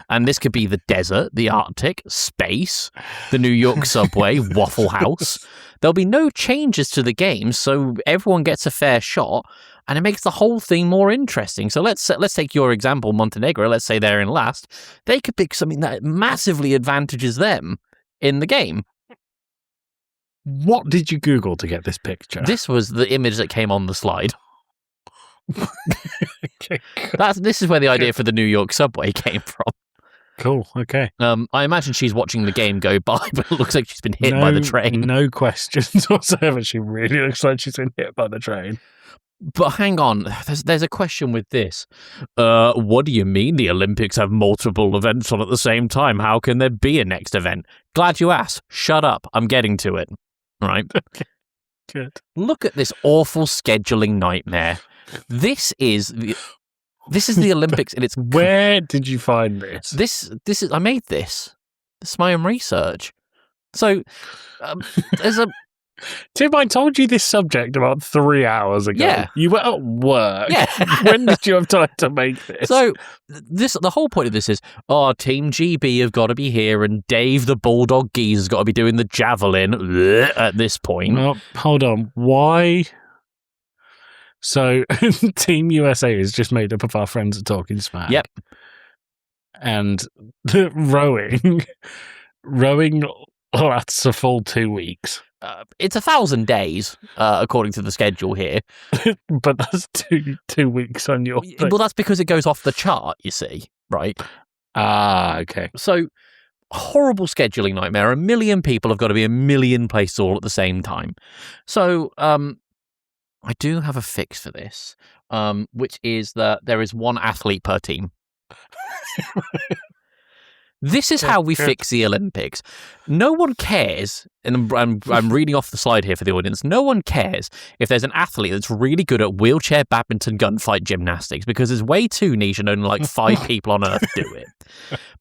And this could be the desert, the Arctic, space, the New York subway, Waffle House. There'll be no changes to the game, so everyone gets a fair shot, and it makes the whole thing more interesting. So let's take your example, Montenegro. Let's say they're in last. They could pick something that massively advantages them in the game. What did you Google to get this picture? This was the image that came on the slide. Okay, This is where the idea for the New York subway came from. cool. Okay. I imagine she's watching the game go by, but it looks like she's been hit by the train. No questions whatsoever. She really looks like she's been hit by the train. But hang on, there's a question with this. What do you mean the Olympics have multiple events on at the same time? How can there be a next event? Glad you asked. Shut up. I'm getting to it. All right. Good. Look at this awful scheduling nightmare. This is the Olympics, and it's Where did you find this? This is I made this. This is my own research. So there's a Tim, I told you this subject about 3 hours ago. Yeah. You were at work. Yeah. When did you have time to make this? So the whole point of this is, Team GB have got to be here, and Dave the Bulldog Geese has got to be doing the javelin at this point. Oh, hold on. Why? So Team USA is just made up of our friends at Talking Smack. Yep. And rowing lasts a full 2 weeks. It's 1,000 days, according to the schedule here. But that's two weeks on your thing. Well, that's because it goes off the chart, you see, right? Ah, okay. So, horrible scheduling nightmare. 1 million people have got to be 1 million places all at the same time. So, I do have a fix for this, which is that there is one athlete per team. This is how we fix the Olympics. No one cares, and I'm reading off the slide here for the audience, no one cares if there's an athlete that's really good at wheelchair, badminton, gunfight, gymnastics, because it's way too niche and only like 5 people on Earth do it.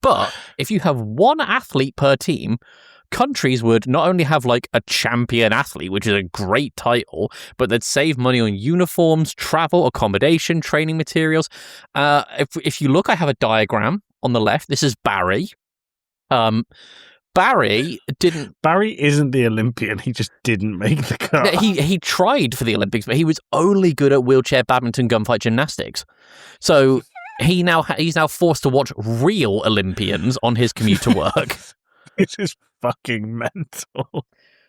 But if you have one athlete per team, countries would not only have like a champion athlete, which is a great title, but they'd save money on uniforms, travel, accommodation, training materials. If you look, I have a diagram on the left. This is Barry. Barry isn't the Olympian. He just didn't make the cut. He tried for the Olympics, but he was only good at wheelchair, badminton, gunfight, gymnastics. So he's now forced to watch real Olympians on his commute to work. This is fucking mental.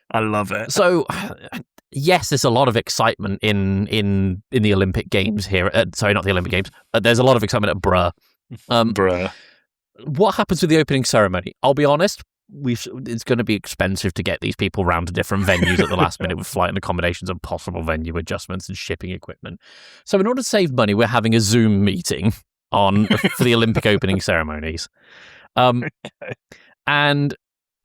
I love it. So, yes, there's a lot of excitement in the Olympic Games here. Sorry, not the Olympic Games. There's a lot of excitement at Bruh. Bruh. What happens with the opening ceremony? I'll be honest, it's going to be expensive to get these people round to different venues at the last minute with flight and accommodations and possible venue adjustments and shipping equipment. So in order to save money, we're having a Zoom meeting for the Olympic opening ceremonies. And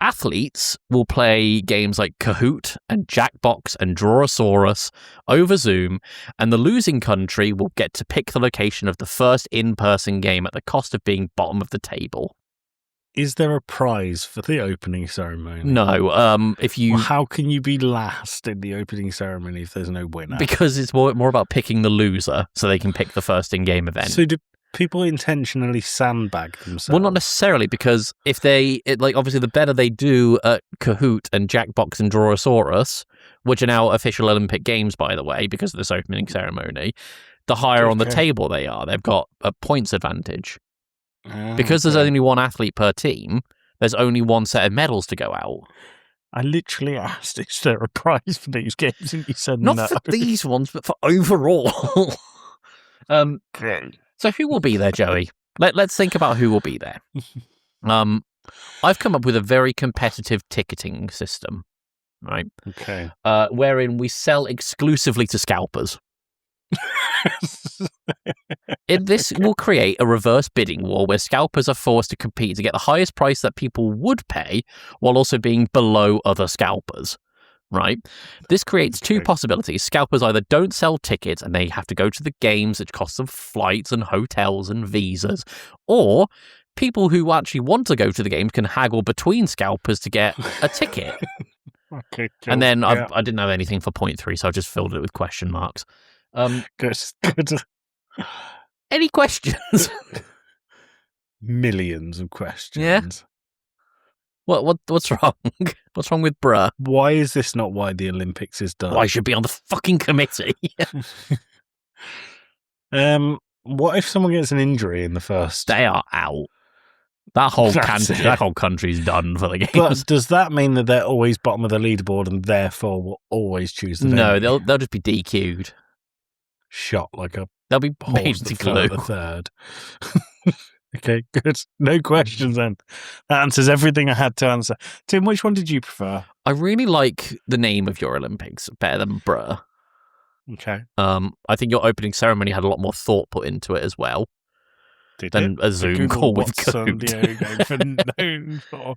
athletes will play games like Kahoot and Jackbox and Drawosaurus over Zoom, and the losing country will get to pick the location of the first in-person game at the cost of being bottom of the table. Is there a prize for the opening ceremony? No. How can you be last in the opening ceremony if there's no winner? Because it's more about picking the loser so they can pick the first in-game event. So do people intentionally sandbag themselves? Well, not necessarily, because if obviously the better they do at Kahoot and Jackbox and Drawosaurus, which are now official Olympic Games, by the way, because of this opening ceremony, the higher on the table they are. They've got a points advantage. Because there's only one athlete per team, there's only one set of medals to go out. I literally asked, is there a prize for these games? And you said not no. for these ones, but for overall. So who will be there, Joey? Let's think about who will be there. I've come up with a very competitive ticketing system, right? Okay. Wherein we sell exclusively to scalpers. This will create a reverse bidding war where scalpers are forced to compete to get the highest price that people would pay while also being below other scalpers. Right? This creates two possibilities. Scalpers either don't sell tickets and they have to go to the games, which costs them flights and hotels and visas, or people who actually want to go to the games can haggle between scalpers to get a ticket. Okay, cool. And then I didn't have anything for point 3, so I just filled it with question marks. Good. Any questions? Millions of questions. Yeah. What's wrong? What's wrong with Bruh? Why is this not why the Olympics is done? Why should be on the fucking committee? What if someone gets an injury in the first? They are out. That whole country's done for the games. But does that mean that they're always bottom of the leaderboard and therefore will always choose the venue? No, they'll just be DQ'd. Shot like a They'll be horse made to to fly glue. at the third. Okay, good. No questions then. That answers everything I had to answer. Tim, which one did you prefer? I really like the name of your Olympics better than Bruh. Okay. I think your opening ceremony had a lot more thought put into it as well. Than a Zoom call with Kahoot. San Diego for known for.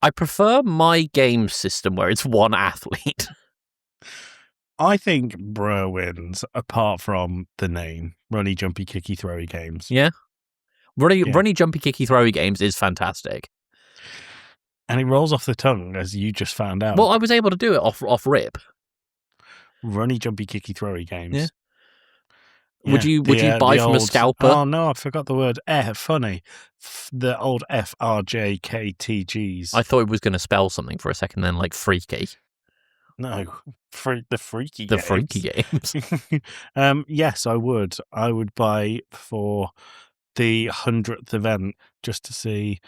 I prefer my game system where it's one athlete. I think Bro wins, apart from the name. Runny, jumpy, kicky, throwy games. Yeah. Runny, jumpy, kicky, throwy games is fantastic. And it rolls off the tongue, as you just found out. Well, I was able to do it off rip. Runny, jumpy, kicky, throwy games. Yeah. Yeah, Would you buy from a scalper? Oh, no, I forgot the word funny. The old FRJKTGs. I thought it was going to spell something for a second then, like freaky. No, the freaky The games. freaky games. Yes, I would. I would buy for the 100th event just to see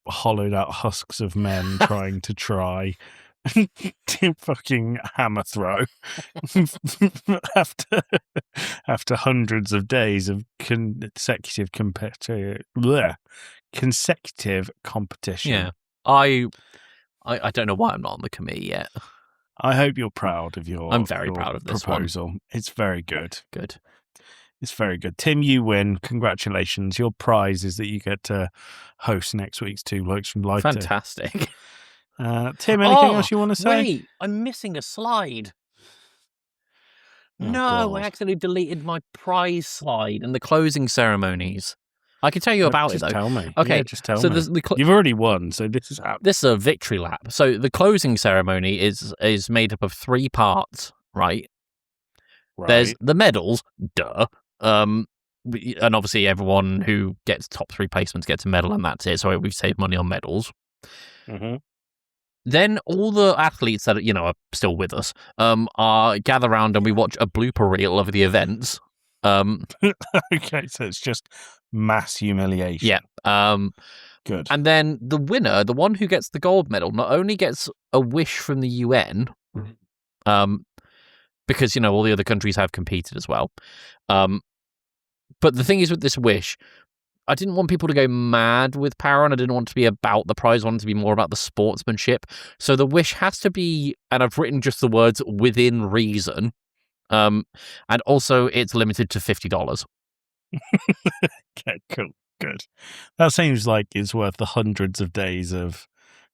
hollowed out husks of men trying to try to fucking hammer throw after hundreds of days of consecutive competition. Yeah. I don't know why I'm not on the committee yet. I hope you're proud of your. I'm very proud of this proposal. It's very good. Good. It's very good. Tim, you win. Congratulations. Your prize is that you get to host next week's Two Blokes from Blighty. Fantastic. Tim, anything else you want to say? Wait, I'm missing a slide. Oh, No, God. I accidentally deleted my prize slide and the closing ceremonies. I can tell you about it, Just though. tell me. Okay, Yeah, just tell so me. You've already won, so this is happening. This is a victory lap. So the closing ceremony is made up of 3 parts, right? Right. There's the medals, duh. And obviously everyone who gets top 3 placements gets a medal, and that's it. So we've saved money on medals. Mm-hmm. Then all the athletes that are still with us are gather around and we watch a blooper reel of the events. Okay, so it's just mass humiliation. Yeah. Good. And then the winner, the one who gets the gold medal, not only gets a wish from the UN, because all the other countries have competed as well. But the thing is with this wish, I didn't want people to go mad with power, and I didn't want it to be about the prize. I wanted it to be more about the sportsmanship. So the wish has to be, and I've written just the words within reason. And also it's limited to $50. Okay, cool. Good. That seems like it's worth the hundreds of days of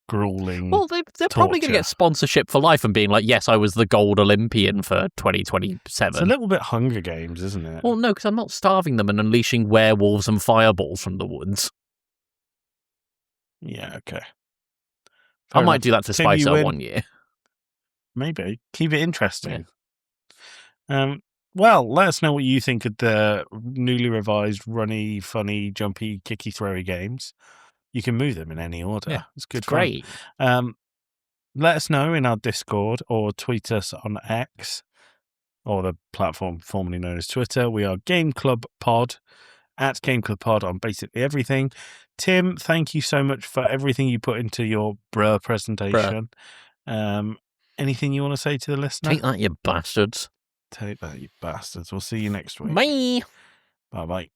grueling. Well, they're probably going to get sponsorship for life and being like, yes, I was the gold Olympian for 2027. It's a little bit Hunger Games, isn't it? Well, no, because I'm not starving them and unleashing werewolves and fireballs from the woods. Yeah, okay. I Fair might enough. do that to Tim, spice you up win. one year. Maybe. Keep it interesting. Well, let us know what you think of the newly revised runny, funny, jumpy, kicky, throwy games. You can move them in any order. Yeah, it's good it's fun. great. Let us know in our Discord or tweet us on X, or the platform formerly known as Twitter. We are Game Club Pod, at Game Club Pod on basically everything. Tim, thank you so much for everything you put into your presentation. Anything you want to say to the listener? Take that, you bastards. Take that, you bastards. We'll see you next week. Bye. Bye-bye.